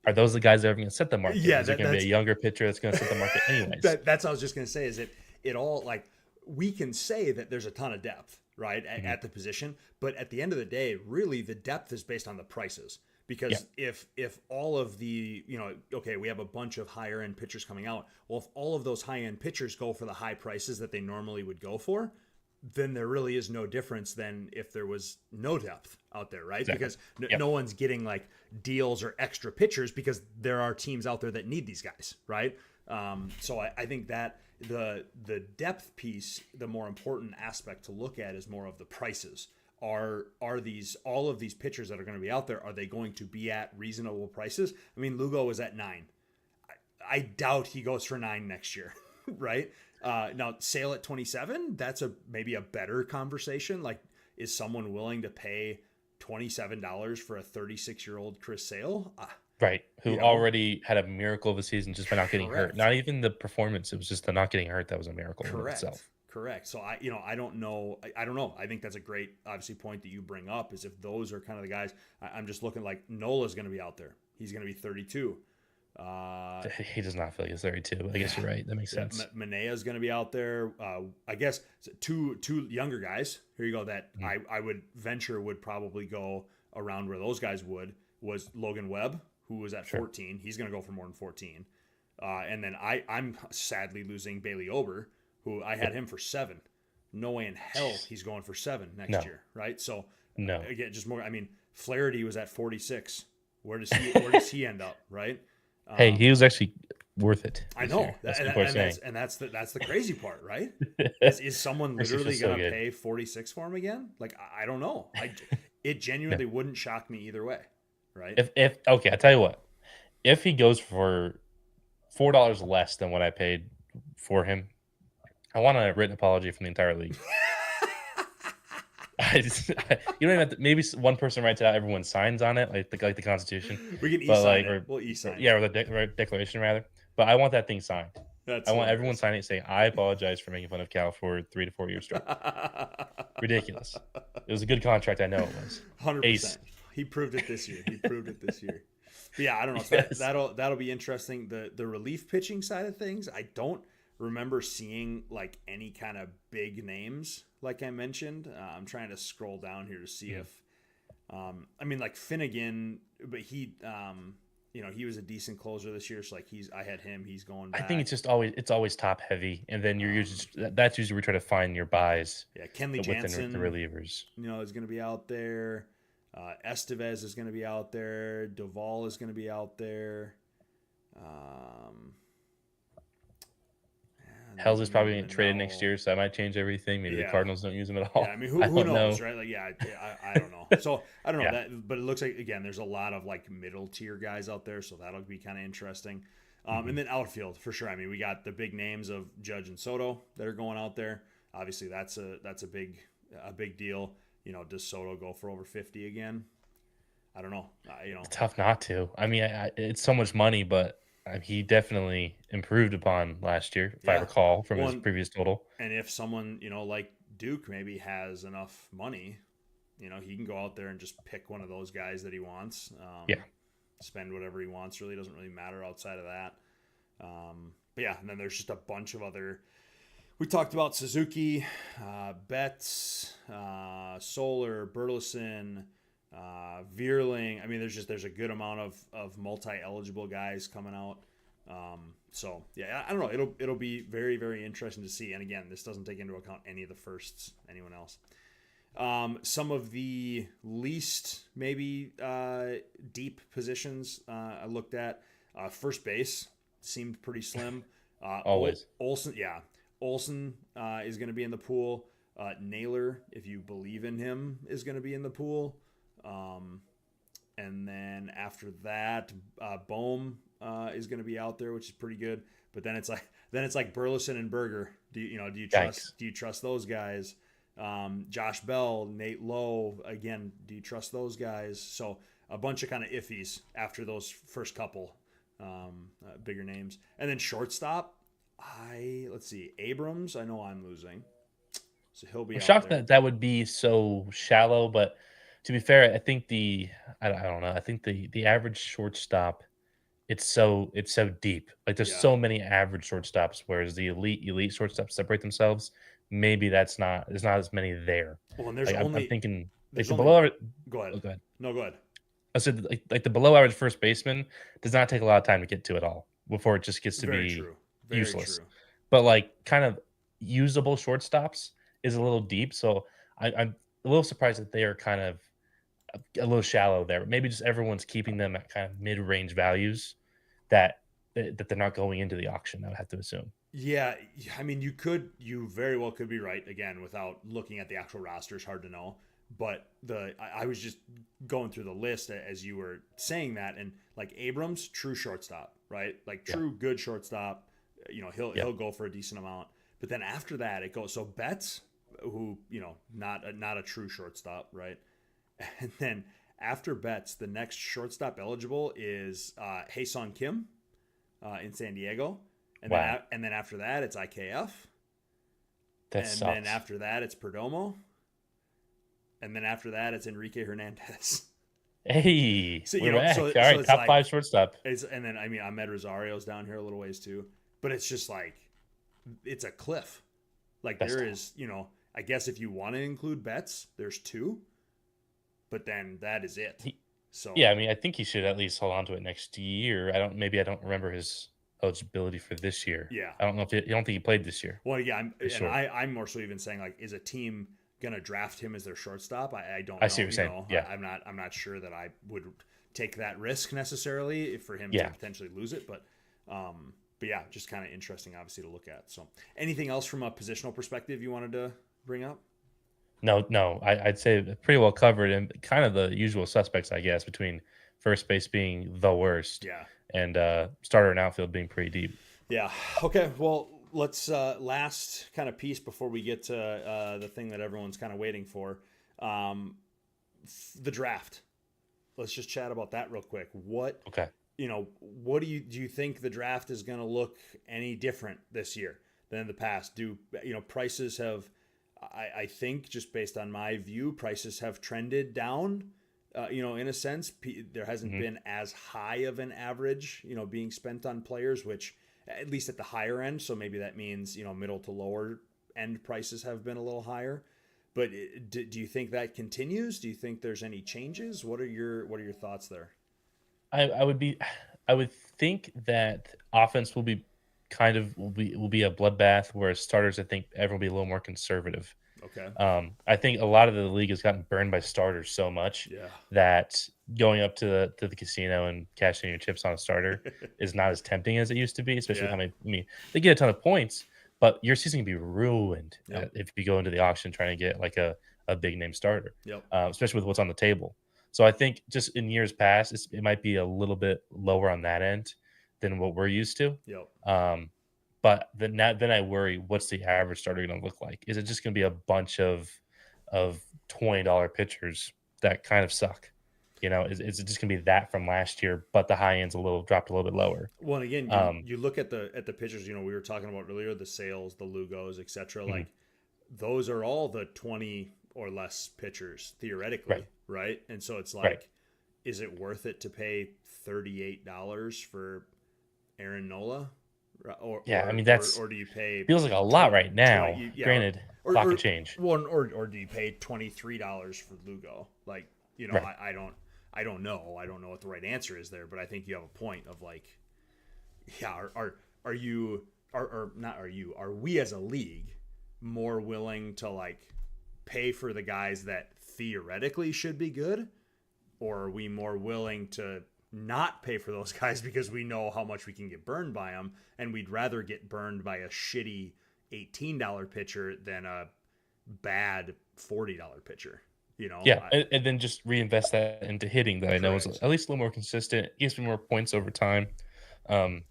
[SPEAKER 3] are those the guys that are going to set the market? Is there going to be a younger pitcher that's going to set the market anyways?
[SPEAKER 2] That's what I was just going to say, is it all, like, we can say that there's a ton of depth, right, at the position. But at the end of the day, really the depth is based on the prices. Because if all of the, okay, we have a bunch of higher end pitchers coming out. Well, if all of those high end pitchers go for the high prices that they normally would go for, then there really is no difference than if there was no depth out there, right?
[SPEAKER 3] Exactly.
[SPEAKER 2] Because no one's getting like deals or extra pitchers because there are teams out there that need these guys, right? So I think that the depth piece, the more important aspect to look at is more of the prices. Are these, all of these pitchers that are going to be out there, are they going to be at reasonable prices? I mean, Lugo is at 9. I doubt he goes for 9 next year, right? Now, Sale at 27, that's maybe a better conversation. Like, is someone willing to pay $27 for a 36-year-old Chris Sale?
[SPEAKER 3] Right, who already had a miracle of a season just by not getting hurt. Not even the performance; it was just the not getting hurt that was a miracle in itself.
[SPEAKER 2] Correct. So I don't know. I don't know. I think that's a great, obviously, point that you bring up, is if those are kind of the guys. I'm just looking like Nola's going to be out there. He's going to be 32.
[SPEAKER 3] He does not feel like he's 32. I guess you're right. That makes sense.
[SPEAKER 2] Manea's going to be out there. I guess two younger guys. Here you go. That I would venture would probably go around where those guys was Logan Webb, who was at 14. He's going to go for more than 14. And then I'm sadly losing Bailey Ober, who I had him for 7. No way in hell he's going for 7 next year, right? So again, just more. I mean, Flaherty was at 46. Where does he end up, right?
[SPEAKER 3] Hey, he was actually worth it.
[SPEAKER 2] I know, that's the crazy part, right? Is someone literally going to pay 46 for him again? Like, I don't know. It genuinely wouldn't shock me either way, right?
[SPEAKER 3] If okay, I tell you what, if he goes for $4 less than what I paid for him, I want a written apology from the entire league. You don't even have to, maybe one person writes it out, everyone signs on it, like the Constitution.
[SPEAKER 2] We can e-sign it. We'll e-sign it.
[SPEAKER 3] Yeah, or the Declaration rather. But I want that thing signed. I want everyone signing it saying, I apologize for making fun of Cal for 3 to 4 years straight. Ridiculous. It was a good contract. I know it was.
[SPEAKER 2] 100%.
[SPEAKER 3] Ace.
[SPEAKER 2] He proved it this year. But yeah, I don't know. So yes. That'll be interesting. The relief pitching side of things, I don't remember seeing like any kind of big names like I mentioned. I'm trying to scroll down here to see if I mean like Finnegan, but he he was a decent closer this year, so like I had him, he's going back.
[SPEAKER 3] I think it's always top heavy, and then you're usually that's usually where you try to find your buys.
[SPEAKER 2] Yeah, Kenley Jansen,
[SPEAKER 3] the relievers,
[SPEAKER 2] is going to be out there. Estevez is going to be out there. Duvall is going to be out there.
[SPEAKER 3] Hells is probably going to trade next year, so that might change everything. Maybe the Cardinals don't use him at all.
[SPEAKER 2] Yeah, I mean, who knows, right? Like, I don't know. So I don't know that, but it looks like again, there's a lot of like middle tier guys out there, so that'll be kind of interesting. And then outfield for sure. I mean, we got the big names of Judge and Soto that are going out there. Obviously, that's a big deal. Does Soto go for over 50 again? I don't know.
[SPEAKER 3] It's tough not to. I mean, it's so much money, but he definitely improved upon last year, if I recall, from his previous total.
[SPEAKER 2] And if someone, like Duke maybe has enough money, he can go out there and just pick one of those guys that he wants. Spend whatever he wants. Really doesn't really matter outside of that. But yeah, and then there's just a bunch of other. We talked about Suzuki, Betts, Soler, Burleson, Vierling. I mean, there's a good amount of multi-eligible guys coming out. So yeah, I don't know. It'll be very, very interesting to see. And again, this doesn't take into account any of the firsts, anyone else. Some of the least maybe deep positions I looked at. First base seemed pretty slim.
[SPEAKER 3] Always.
[SPEAKER 2] Olsen is going to be in the pool. Naylor, if you believe in him, is going to be in the pool. And then after that, Bohm is going to be out there, which is pretty good. But then it's like Burleson and Berger. Do you trust those guys? Josh Bell, Nate Lowe, again, do you trust those guys? So a bunch of kind of iffies after those first couple bigger names. And then shortstop, let's see, Abrams, I know I'm losing. So he'll be
[SPEAKER 3] I'm
[SPEAKER 2] out
[SPEAKER 3] shocked
[SPEAKER 2] there.
[SPEAKER 3] that would be so shallow, but to be fair, I think I don't know. I think the average shortstop, it's so deep. Like there's so many average shortstops, whereas the elite shortstops separate themselves. Maybe there's not as many there.
[SPEAKER 2] Well, and there's
[SPEAKER 3] I'm thinking like the
[SPEAKER 2] only,
[SPEAKER 3] below average.
[SPEAKER 2] Go ahead.
[SPEAKER 3] Oh, go ahead.
[SPEAKER 2] No, go ahead.
[SPEAKER 3] I said like the below average first baseman does not take a lot of time to get to at all before it just gets to
[SPEAKER 2] Very
[SPEAKER 3] be
[SPEAKER 2] true. Very
[SPEAKER 3] useless.
[SPEAKER 2] True.
[SPEAKER 3] But like kind of usable shortstops is a little deep, so I'm a little surprised that they are kind of a little shallow there. But maybe just everyone's keeping them at kind of mid-range values that they're not going into the auction. I would have to assume.
[SPEAKER 2] Yeah, I mean, you very well could be right. Again, without looking at the actual roster, it's hard to know. But I was just going through the list as you were saying that, and like Abrams, true shortstop, right? Like true good shortstop. He'll go for a decent amount. But then after that, it goes. So Betts, who not a true shortstop, right? And then after Betts, the next shortstop eligible is Hae-Sung Kim in San Diego. And then after that, it's IKF.
[SPEAKER 3] Sucks.
[SPEAKER 2] Then after that, it's Perdomo. And then after that, it's Enrique Hernandez.
[SPEAKER 3] Hey,
[SPEAKER 2] so,
[SPEAKER 3] we're back. All right, top 5 shortstop.
[SPEAKER 2] And then, I mean, Ahmed Rosario's down here a little ways too. But it's just like, it's a cliff. Like there is, I guess if you want to include Betts, there's 2. But then that is it. So
[SPEAKER 3] Yeah, I mean, I think he should at least hold on to it next year. I don't remember his eligibility for this year.
[SPEAKER 2] yeah.
[SPEAKER 3] I don't know if I don't think he played this year.
[SPEAKER 2] Well, yeah,
[SPEAKER 3] He's short.
[SPEAKER 2] I'm more so even saying like, is a team gonna draft him as their shortstop? I don't
[SPEAKER 3] I
[SPEAKER 2] know.
[SPEAKER 3] see what you're saying. Yeah.
[SPEAKER 2] I'm not sure that I would take that risk necessarily for him to
[SPEAKER 3] Yeah.
[SPEAKER 2] potentially lose it, but yeah, just kind of interesting, obviously, to look at. So, anything else from a positional perspective you wanted to bring up?
[SPEAKER 3] No, I'd say pretty well covered and kind of the usual suspects, I guess, between first base being the worst
[SPEAKER 2] Yeah.
[SPEAKER 3] and starter and outfield being pretty deep.
[SPEAKER 2] Yeah. Okay. Well, let's last kind of piece before we get to the thing that everyone's kind of waiting for, the draft. Let's just chat about that real quick.
[SPEAKER 3] Okay.
[SPEAKER 2] What do you think the draft is going to look any different this year than in the past? Prices have, I think, just based on my view, prices have trended down. In a sense, there hasn't been as high of an average, being spent on players, which at least at the higher end. So maybe that means, middle to lower end prices have been a little higher. But do you think that continues? Do you think there's any changes? What are your thoughts there?
[SPEAKER 3] I would be I would think that offense will be a bloodbath, whereas starters I think everyone will be a little more conservative.
[SPEAKER 2] Okay.
[SPEAKER 3] I think a lot of the league has gotten burned by starters so much
[SPEAKER 2] Yeah.
[SPEAKER 3] that going up to the casino and cashing your chips on a starter is not as tempting as it used to be, especially
[SPEAKER 2] Yeah.
[SPEAKER 3] with how many. I mean, they get a ton of points, but your season can be ruined
[SPEAKER 2] Yep.
[SPEAKER 3] if you go into the auction trying to get like a big name starter,
[SPEAKER 2] Yep.
[SPEAKER 3] especially with what's on the table. So I think just in years past, it might be a little bit lower on that end than what we're used to.
[SPEAKER 2] Yep.
[SPEAKER 3] But then I worry, what's the average starter going to look like? Is it just going to be a bunch of $20 pitchers that kind of suck? Is it just going to be that from last year, but the high end's dropped a little bit lower?
[SPEAKER 2] Well, and again,
[SPEAKER 3] Um,
[SPEAKER 2] you look at the pitchers. We were talking about earlier, the Sales, the Lugos, etc.
[SPEAKER 3] Mhm.
[SPEAKER 2] Like those are all the 20 or less pitchers theoretically, right? And so it's like,
[SPEAKER 3] Right.
[SPEAKER 2] is it worth it to pay $38 for Aaron Nola?
[SPEAKER 3] Yeah, I mean, that's
[SPEAKER 2] or do you pay
[SPEAKER 3] feels like a lot right now.
[SPEAKER 2] 20, yeah,
[SPEAKER 3] Granted,
[SPEAKER 2] or,
[SPEAKER 3] clock
[SPEAKER 2] or,
[SPEAKER 3] can change.
[SPEAKER 2] or do you pay $23 for Lugo? Like,
[SPEAKER 3] Right.
[SPEAKER 2] I don't know. I don't know what the right answer is there, but I think you have a point of like, yeah, are we as a league more willing to like pay for the guys that theoretically should be good, or are we more willing to not pay for those guys because we know how much we can get burned by them, and we'd rather get burned by a shitty $18 pitcher than a bad $40 pitcher?
[SPEAKER 3] Yeah, and then just reinvest that into hitting that I know is
[SPEAKER 2] Correct.
[SPEAKER 3] at least a little more consistent, gives me more points over time. Um,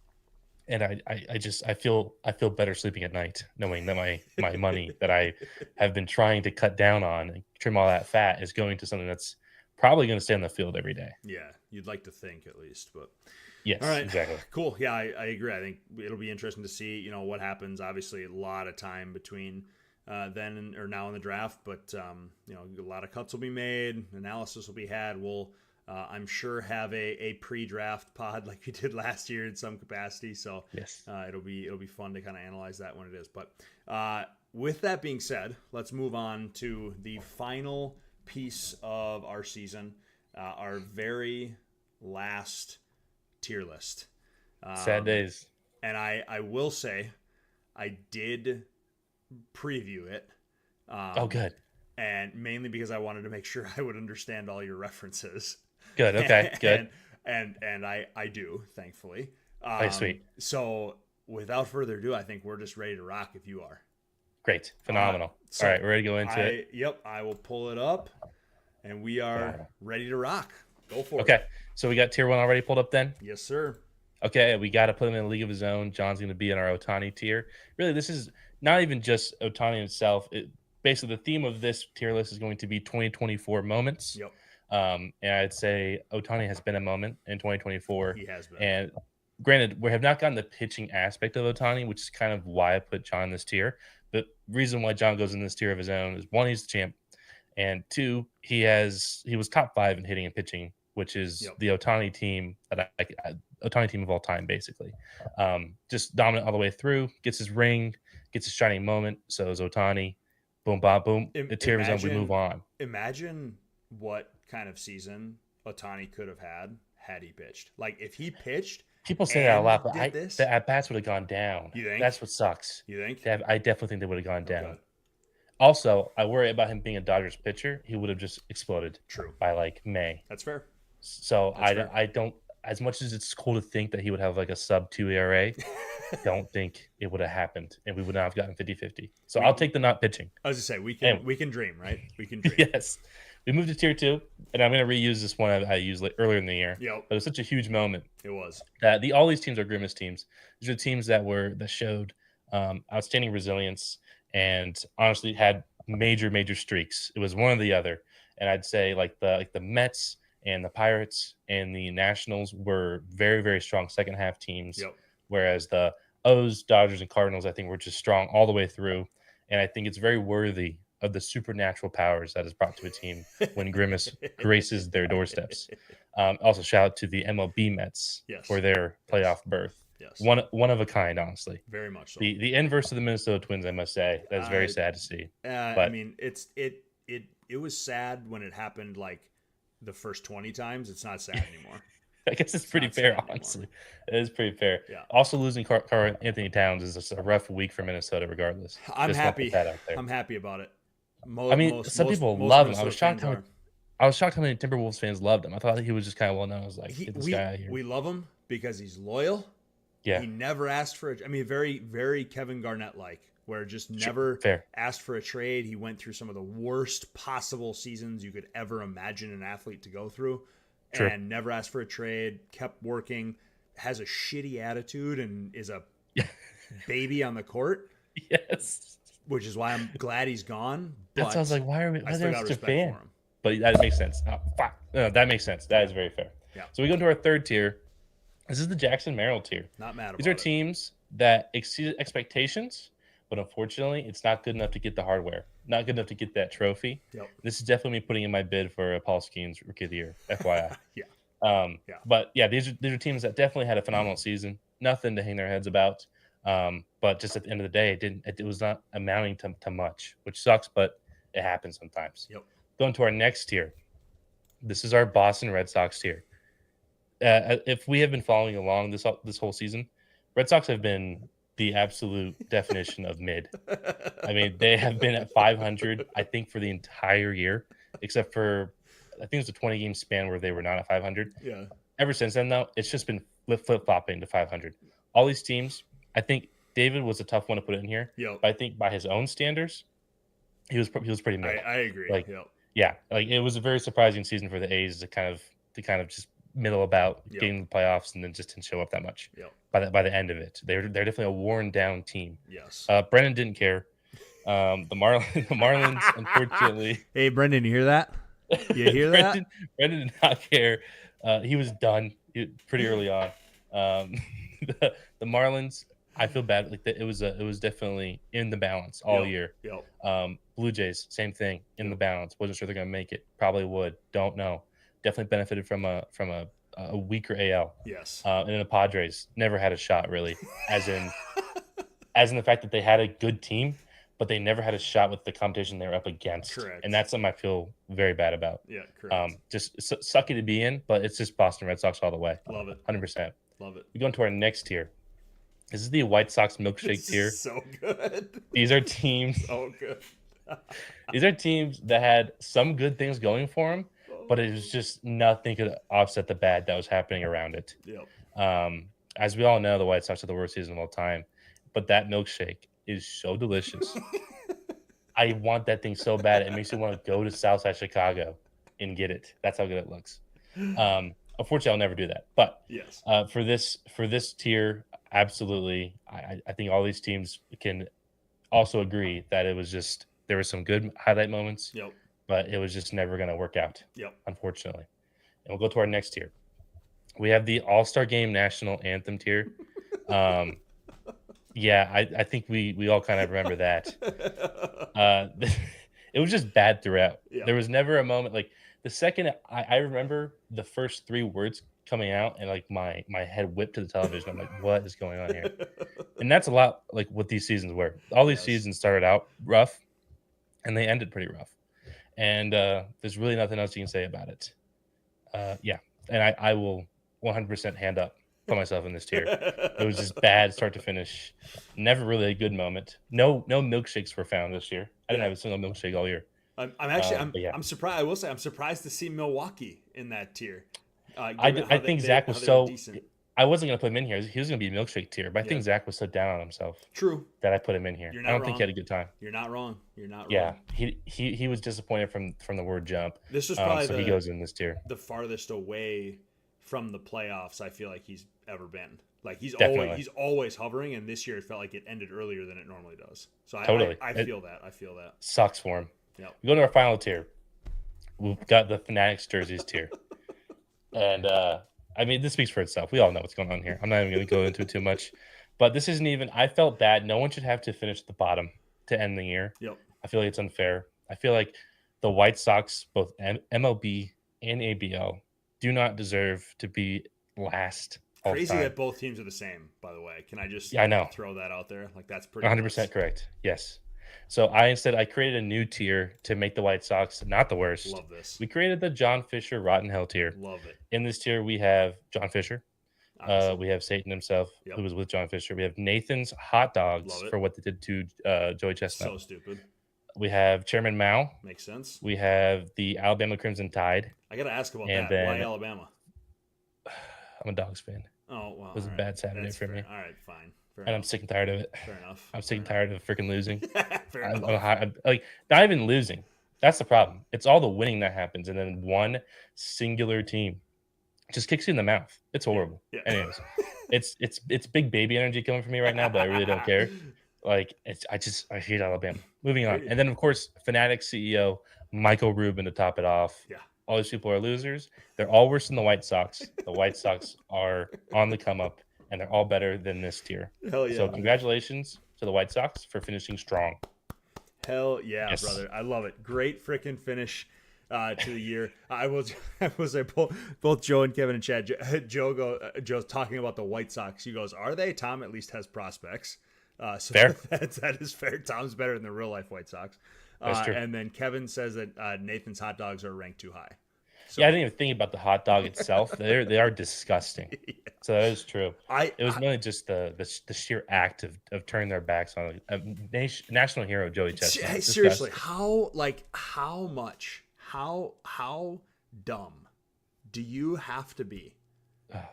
[SPEAKER 3] and I feel better sleeping at night knowing that my money that I have been trying to cut down on and trim all that fat is going to something that's probably going to stay on the field every day.
[SPEAKER 2] Yeah, you'd like to think at least, but
[SPEAKER 3] Yes,
[SPEAKER 2] all right,
[SPEAKER 3] exactly.
[SPEAKER 2] cool. Yeah, I agree. I think it'll be interesting to see, what happens. Obviously, a lot of time between then or now in the draft, but a lot of cuts will be made, analysis will be had. We'll, I'm sure, have a pre-draft pod like we did last year in some capacity. So
[SPEAKER 3] Yes.
[SPEAKER 2] it'll be fun to kind of analyze that when it is. But with that being said, let's move on to the final piece of our season, our very last tier list.
[SPEAKER 3] Sad days.
[SPEAKER 2] And I will say, I did preview it.
[SPEAKER 3] Oh, good.
[SPEAKER 2] And mainly because I wanted to make sure I would understand all your references.
[SPEAKER 3] Good. Okay. Good.
[SPEAKER 2] And I do, thankfully.
[SPEAKER 3] Okay, sweet.
[SPEAKER 2] So without further ado, I think we're just ready to rock if you are.
[SPEAKER 3] Great. Phenomenal.
[SPEAKER 2] So
[SPEAKER 3] all right, we're ready to go into it.
[SPEAKER 2] Yep, I will pull it up, and we are ready to rock. Go for it.
[SPEAKER 3] Okay. So we got tier 1 already pulled up then?
[SPEAKER 2] Yes, sir.
[SPEAKER 3] Okay, we got to put him in a league of his own. John's going to be in our Otani tier. Really, this is not even just Otani himself. Basically, the theme of this tier list is going to be 2024 moments.
[SPEAKER 2] Yep.
[SPEAKER 3] And I'd say Otani has been a moment in 2024.
[SPEAKER 2] He has been.
[SPEAKER 3] And granted, we have not gotten the pitching aspect of Otani, which is kind of why I put John in this tier. The reason why John goes in this tier of his own is 1, he's the champ, and 2, he was top 5 in hitting and pitching, which is the Otani team Otani team of all time, basically. Just dominant all the way through, gets his ring, gets his shining moment. So is Otani. Boom, boom, boom. The tier of his own, we move on.
[SPEAKER 2] Imagine what kind of season Ohtani could have had he pitched. Like if he pitched,
[SPEAKER 3] People say that a lot, but
[SPEAKER 2] this,
[SPEAKER 3] the at bats would have gone down.
[SPEAKER 2] You think?
[SPEAKER 3] That's what sucks.
[SPEAKER 2] You think?
[SPEAKER 3] I definitely think they would have gone down.
[SPEAKER 2] Okay.
[SPEAKER 3] Also, I worry about him being a Dodgers pitcher. He would have just exploded.
[SPEAKER 2] True.
[SPEAKER 3] By like May.
[SPEAKER 2] That's fair.
[SPEAKER 3] So
[SPEAKER 2] That's fair.
[SPEAKER 3] I don't. As much as it's cool to think that he would have like a sub 2 ERA, don't think it would have happened, and we would not have gotten 50-50. So I'll take the not pitching.
[SPEAKER 2] I was just say we can dream, right? We can dream.
[SPEAKER 3] Yes. We moved to tier 2, and I'm going to reuse this one I used earlier in the year.
[SPEAKER 2] Yep.
[SPEAKER 3] But it was such a huge moment.
[SPEAKER 2] It was.
[SPEAKER 3] All these teams are Grimace teams. These are teams that showed outstanding resilience and honestly had major streaks. It was one or the other, and I'd say like the Mets and the Pirates and the Nationals were very, very strong second half teams.
[SPEAKER 2] Yep.
[SPEAKER 3] Whereas the O's, Dodgers, and Cardinals, I think, were just strong all the way through. And I think it's very worthy of the supernatural powers that is brought to a team when Grimace graces their doorsteps. Also, shout out to the MLB Mets for their playoff berth.
[SPEAKER 2] Yes.
[SPEAKER 3] One of a kind, honestly.
[SPEAKER 2] Very much so.
[SPEAKER 3] The inverse of the Minnesota Twins, I must say. That's very sad to see.
[SPEAKER 2] But I mean, it was sad when it happened like the first 20 times. It's not sad anymore.
[SPEAKER 3] I guess it's pretty fair, honestly. It is pretty fair.
[SPEAKER 2] Yeah.
[SPEAKER 3] Also, losing Carl Anthony Towns is just a rough week for Minnesota, regardless.
[SPEAKER 2] I'm happy. I'm happy about it.
[SPEAKER 3] Some people love him. I was shocked how many Timberwolves fans loved him. I thought he was just kind of well known. I was like, get this guy out of here.
[SPEAKER 2] We love him because he's loyal.
[SPEAKER 3] Yeah.
[SPEAKER 2] He never asked for it. I mean, very, very Kevin Garnett-like, where just never asked for a trade. He went through some of the worst possible seasons you could ever imagine an athlete to go through. True. And never asked for a trade, kept working, has a shitty attitude, and is a baby on the court.
[SPEAKER 3] Yes.
[SPEAKER 2] Which is why I'm glad he's gone.
[SPEAKER 3] That's why I was like, why are we such a fan?
[SPEAKER 2] For him.
[SPEAKER 3] But that makes sense. No, that makes sense. That is very fair.
[SPEAKER 2] Yeah.
[SPEAKER 3] So we go into our third tier. This is the Jackson Merrill tier.
[SPEAKER 2] Not mad about
[SPEAKER 3] These are teams that exceeded expectations, but unfortunately, it's not good enough to get the hardware. Not good enough to get that trophy.
[SPEAKER 2] Yep.
[SPEAKER 3] This is definitely me putting in my bid for Paul Skeens Rookie of the Year, FYI.
[SPEAKER 2] Yeah.
[SPEAKER 3] But yeah, these are teams that definitely had a phenomenal season. Nothing to hang their heads about. But just at the end of the day, it was not amounting to much, which sucks, but it happens sometimes.
[SPEAKER 2] Yep.
[SPEAKER 3] Going to our next tier. This is our Boston Red Sox tier. If we have been following along this whole season, Red Sox have been the absolute definition of mid. I mean, they have been at 500, I think, for the entire year, except for, I think it was a 20-game span where they were not at 500.
[SPEAKER 2] Yeah.
[SPEAKER 3] Ever since then, though, it's just been flip-flopping to 500. All these teams, I think David was a tough one to put in here.
[SPEAKER 2] Yep.
[SPEAKER 3] But I think by his own standards, he was pretty mid.
[SPEAKER 2] I agree.
[SPEAKER 3] Yeah, like it was a very surprising season for the A's to kind of just middle about getting the playoffs and then just didn't show up that much.
[SPEAKER 2] Yep.
[SPEAKER 3] By the end of it, they're definitely a worn down team.
[SPEAKER 2] Yes.
[SPEAKER 3] Brendan didn't care. The Marlins, unfortunately.
[SPEAKER 2] Hey, Brendan, you hear that? You hear that?
[SPEAKER 3] Brendan did not care. He was done pretty early on. The Marlins, I feel bad. Like it was definitely in the balance all year.
[SPEAKER 2] Yep.
[SPEAKER 3] Blue Jays, same thing, in the balance. Wasn't sure they're gonna make it. Probably would. Don't know. Definitely benefited from a weaker AL.
[SPEAKER 2] Yes.
[SPEAKER 3] And then the Padres never had a shot really, as in the fact that they had a good team, but they never had a shot with the competition they were up against.
[SPEAKER 2] Correct.
[SPEAKER 3] And that's something I feel very bad about.
[SPEAKER 2] Yeah, correct.
[SPEAKER 3] Just sucky to be in, but it's just Boston Red Sox all the way.
[SPEAKER 2] Love it.
[SPEAKER 3] 100%.
[SPEAKER 2] Love it.
[SPEAKER 3] We go into our next tier. This is the White Sox milkshake tier.
[SPEAKER 2] So good.
[SPEAKER 3] These are teams.
[SPEAKER 2] So good.
[SPEAKER 3] These are teams that had some good things going for them, but it was just nothing could offset the bad that was happening around it.
[SPEAKER 2] Yep.
[SPEAKER 3] As we all know, the White Sox are the worst season of all time, but that milkshake is so delicious. I want that thing so bad. It makes me want to go to Southside Chicago and get it. That's how good it looks. Unfortunately, I'll never do that. But
[SPEAKER 2] yes,
[SPEAKER 3] for this tier, absolutely, I think all these teams can also agree that it was just there were some good highlight moments.
[SPEAKER 2] Yep.
[SPEAKER 3] But it was just never going to work out.
[SPEAKER 2] Yep.
[SPEAKER 3] Unfortunately. And we'll go to our next tier. We have the All-Star Game National Anthem tier. Yeah, I think we all kind of remember that. It was just bad throughout.
[SPEAKER 2] Yeah.
[SPEAKER 3] There was never a moment like the second I remember the first three words coming out and like my head whipped to the television. I'm like, what is going on here? And that's a lot like what these seasons were. All these seasons started out rough and they ended pretty rough. And there's really nothing else you can say about it. Yeah, and I will 100% hand up, put myself in this tier. It was just bad start to finish. Never really a good moment. No milkshakes were found this year. I didn't
[SPEAKER 2] Yeah.
[SPEAKER 3] have a single milkshake all year.
[SPEAKER 2] I'm actually
[SPEAKER 3] But yeah,
[SPEAKER 2] I'm surprised. I will say I'm surprised to see Milwaukee in that tier.
[SPEAKER 3] I,
[SPEAKER 2] Given
[SPEAKER 3] I
[SPEAKER 2] how
[SPEAKER 3] think Zach was
[SPEAKER 2] how they were
[SPEAKER 3] so.
[SPEAKER 2] decent.
[SPEAKER 3] I wasn't gonna put him in here. He was gonna be a milkshake tier, but I
[SPEAKER 2] Yeah.
[SPEAKER 3] think Zach was so down on himself
[SPEAKER 2] True.
[SPEAKER 3] that I put him in here.
[SPEAKER 2] You're
[SPEAKER 3] I
[SPEAKER 2] not
[SPEAKER 3] don't think he
[SPEAKER 2] wrong.
[SPEAKER 3] had a good time.
[SPEAKER 2] You're not wrong. You're not
[SPEAKER 3] Yeah,
[SPEAKER 2] wrong.
[SPEAKER 3] he was disappointed from the word jump.
[SPEAKER 2] This was probably
[SPEAKER 3] So he goes in this tier.
[SPEAKER 2] the farthest away from the playoffs I feel like he's ever been. Like
[SPEAKER 3] Definitely.
[SPEAKER 2] he's always hovering, and this year it felt like it ended earlier than it normally does. So
[SPEAKER 3] Totally.
[SPEAKER 2] I feel that. I feel that.
[SPEAKER 3] Sucks for him.
[SPEAKER 2] Yep.
[SPEAKER 3] We go to our final tier. We've got the Fanatics jerseys tier. And I mean, this speaks for itself. We all know what's going on here. I'm not even going to go into it too much. But this isn't even, I felt bad. No one should have to finish at the bottom to end the year.
[SPEAKER 2] Yep.
[SPEAKER 3] I feel like it's unfair. I feel like the White Sox, both MLB and ABL, do not deserve to be last. All
[SPEAKER 2] Crazy
[SPEAKER 3] the time.
[SPEAKER 2] that both teams are the same, by the way. Can I just
[SPEAKER 3] I know.
[SPEAKER 2] throw that out there? Like that's pretty
[SPEAKER 3] 100%
[SPEAKER 2] nuts.
[SPEAKER 3] correct. Yes. So I created a new tier to make the White Sox not the worst.
[SPEAKER 2] Love this.
[SPEAKER 3] We created the John Fisher Rotten Hell tier.
[SPEAKER 2] Love it.
[SPEAKER 3] In this tier, we have John Fisher.
[SPEAKER 2] Obviously.
[SPEAKER 3] We have Satan himself,
[SPEAKER 2] Yep.
[SPEAKER 3] who was with John Fisher. We have Nathan's Hot Dogs
[SPEAKER 2] Love it.
[SPEAKER 3] for what they did to Joey Chestnut.
[SPEAKER 2] So stupid.
[SPEAKER 3] We have Chairman Mao.
[SPEAKER 2] Makes sense.
[SPEAKER 3] We have the Alabama Crimson Tide.
[SPEAKER 2] I got to ask about
[SPEAKER 3] And
[SPEAKER 2] that.
[SPEAKER 3] then-
[SPEAKER 2] Why Alabama?
[SPEAKER 3] I'm a Dogs fan,
[SPEAKER 2] Oh, well.
[SPEAKER 3] It was a
[SPEAKER 2] all
[SPEAKER 3] bad Saturday
[SPEAKER 2] That's
[SPEAKER 3] for
[SPEAKER 2] fair.
[SPEAKER 3] me.
[SPEAKER 2] All right, fine. Fair
[SPEAKER 3] and I'm
[SPEAKER 2] enough.
[SPEAKER 3] sick and tired of it.
[SPEAKER 2] Fair enough.
[SPEAKER 3] I'm sick and tired of freaking losing.
[SPEAKER 2] Fair
[SPEAKER 3] I'm
[SPEAKER 2] enough.
[SPEAKER 3] like not even losing. That's the problem. It's all the winning that happens, and then one singular team just kicks you in the mouth. It's horrible.
[SPEAKER 2] Yeah.
[SPEAKER 3] Anyways, it's big baby energy coming from me right now, but I really don't care. Like I hate Alabama. Moving on, and then of course, Fanatics CEO Michael Rubin to top it off.
[SPEAKER 2] Yeah.
[SPEAKER 3] All these people are losers. They're all worse than the White Sox. The White Sox are on the come up, and they're all better than this tier.
[SPEAKER 2] Hell yeah.
[SPEAKER 3] So congratulations to the White Sox for finishing strong.
[SPEAKER 2] Hell yeah,
[SPEAKER 3] Yes.
[SPEAKER 2] brother. I love it. Great freaking finish to the year. I will say both Joe and Kevin and Chad. Joe's talking about the White Sox. He goes, "Are they?" Tom at least has prospects. So
[SPEAKER 3] Fair.
[SPEAKER 2] That is fair. Tom's better than the real life White Sox.
[SPEAKER 3] That's true.
[SPEAKER 2] And then Kevin says that Nathan's hot dogs are ranked too high. So,
[SPEAKER 3] Yeah, I didn't even think about the hot dog itself. They are disgusting. So that is true. It was mainly just the sheer act of turning their backs on a national hero, Joey Chestnut.
[SPEAKER 2] Hey, seriously, how much, how dumb do you have to be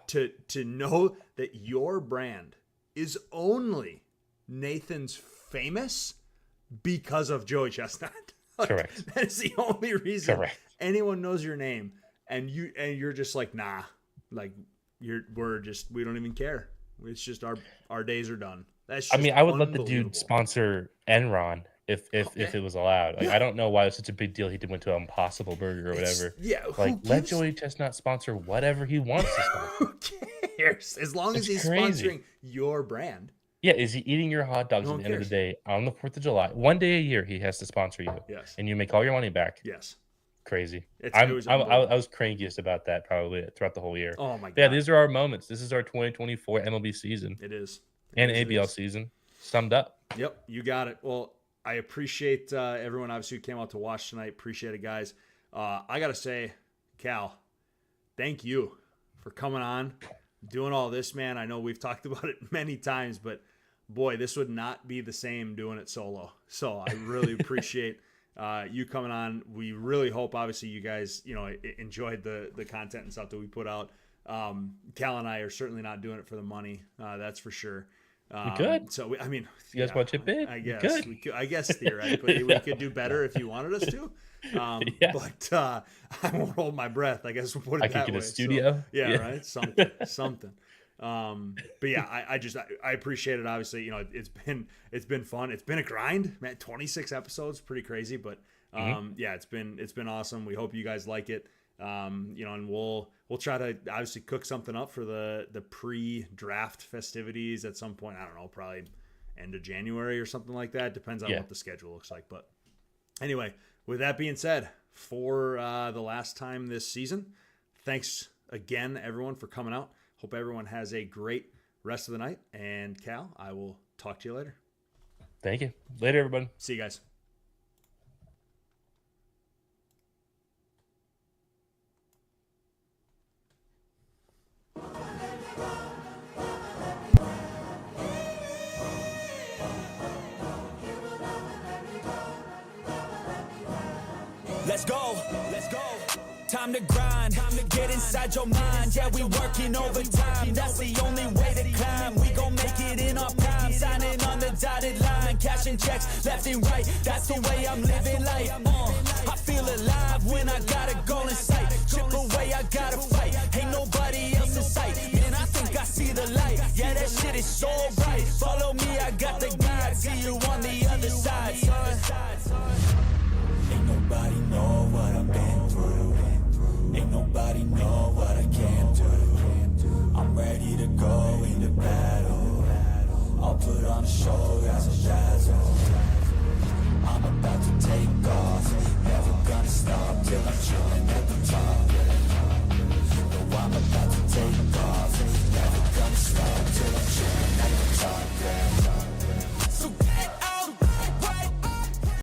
[SPEAKER 2] to know that your brand is only Nathan's famous because of Joey Chestnut? Like,
[SPEAKER 3] Correct.
[SPEAKER 2] That is the only reason
[SPEAKER 3] Correct.
[SPEAKER 2] anyone knows your name, and you're just like, nah, like we don't even care. It's just our days are done. That's just
[SPEAKER 3] I mean, I would let the
[SPEAKER 2] unbelievable.
[SPEAKER 3] dude sponsor Enron if it was allowed. Like, I don't know why it's such a big deal. He went to Impossible Burger or whatever.
[SPEAKER 2] Yeah,
[SPEAKER 3] Like,
[SPEAKER 2] who
[SPEAKER 3] let
[SPEAKER 2] gives-
[SPEAKER 3] Joey Chestnut sponsor whatever he wants to sponsor.
[SPEAKER 2] Who cares? As long as
[SPEAKER 3] It's
[SPEAKER 2] he's
[SPEAKER 3] crazy.
[SPEAKER 2] sponsoring your brand.
[SPEAKER 3] Yeah, is he eating your hot dogs
[SPEAKER 2] No
[SPEAKER 3] at the
[SPEAKER 2] one
[SPEAKER 3] end of the
[SPEAKER 2] cares.
[SPEAKER 3] day on the 4th of July? One day a year he has to sponsor you.
[SPEAKER 2] Yes.
[SPEAKER 3] And you make all your money back.
[SPEAKER 2] Yes.
[SPEAKER 3] Crazy.
[SPEAKER 2] It
[SPEAKER 3] I
[SPEAKER 2] was
[SPEAKER 3] was crankiest about that probably throughout the whole year.
[SPEAKER 2] Oh my god.
[SPEAKER 3] But yeah, these are our moments. This is our 2024 MLB season
[SPEAKER 2] It is.
[SPEAKER 3] and
[SPEAKER 2] It
[SPEAKER 3] ABL
[SPEAKER 2] is.
[SPEAKER 3] season summed up.
[SPEAKER 2] Yep, you got it. Well, I appreciate everyone obviously who came out to watch tonight. Appreciate it, guys. I gotta say, Cal, thank you for coming on, doing all this, man. I know we've talked about it many times, but boy, this would not be the same doing it solo. So I really appreciate you coming on. We really hope, obviously, you guys, enjoyed the content and stuff that we put out. Cal and I are certainly not doing it for the money. That's for sure.
[SPEAKER 3] We could.
[SPEAKER 2] So I mean,
[SPEAKER 3] You guys want to chip in?
[SPEAKER 2] I
[SPEAKER 3] We
[SPEAKER 2] guess
[SPEAKER 3] could.
[SPEAKER 2] we could. I guess theoretically we could do better if you wanted us to.
[SPEAKER 3] Yeah.
[SPEAKER 2] But I won't hold my breath. I guess we'll put it
[SPEAKER 3] I could
[SPEAKER 2] that
[SPEAKER 3] get a
[SPEAKER 2] way. So,
[SPEAKER 3] studio.
[SPEAKER 2] yeah,
[SPEAKER 3] Yeah.
[SPEAKER 2] right. Something. But yeah, I appreciate it. Obviously, it's been fun. It's been a grind, man. 26 episodes, pretty crazy. But yeah, it's been awesome. We hope you guys like it. And we'll try to obviously cook something up for the pre-draft festivities at some point. I don't know, probably end of January or something like that. Depends on what the schedule looks like. But anyway, with that being said, for the last time this season, thanks again, everyone, for coming out. Hope everyone has a great rest of the night. And Cal, I will talk to you later.
[SPEAKER 3] Thank you. Later, everybody.
[SPEAKER 2] See you guys.
[SPEAKER 1] let's go. Time to grind, get inside your mind. Yeah, we working overtime. That's the only way to climb. We gon' make it in our prime. Signing on the dotted line, cashing checks left and right. That's the way I'm living life. I feel alive when I got a goal in sight. Chip away, I gotta fight. Ain't nobody else in sight. Man, I think I see the light. Yeah, that shit is so bright. Follow me, I got the guide. See you on the other side, son. Ain't nobody know what I've been through. Ain't nobody know what I can do. I'm ready to go into battle. I'll put on a show, that's a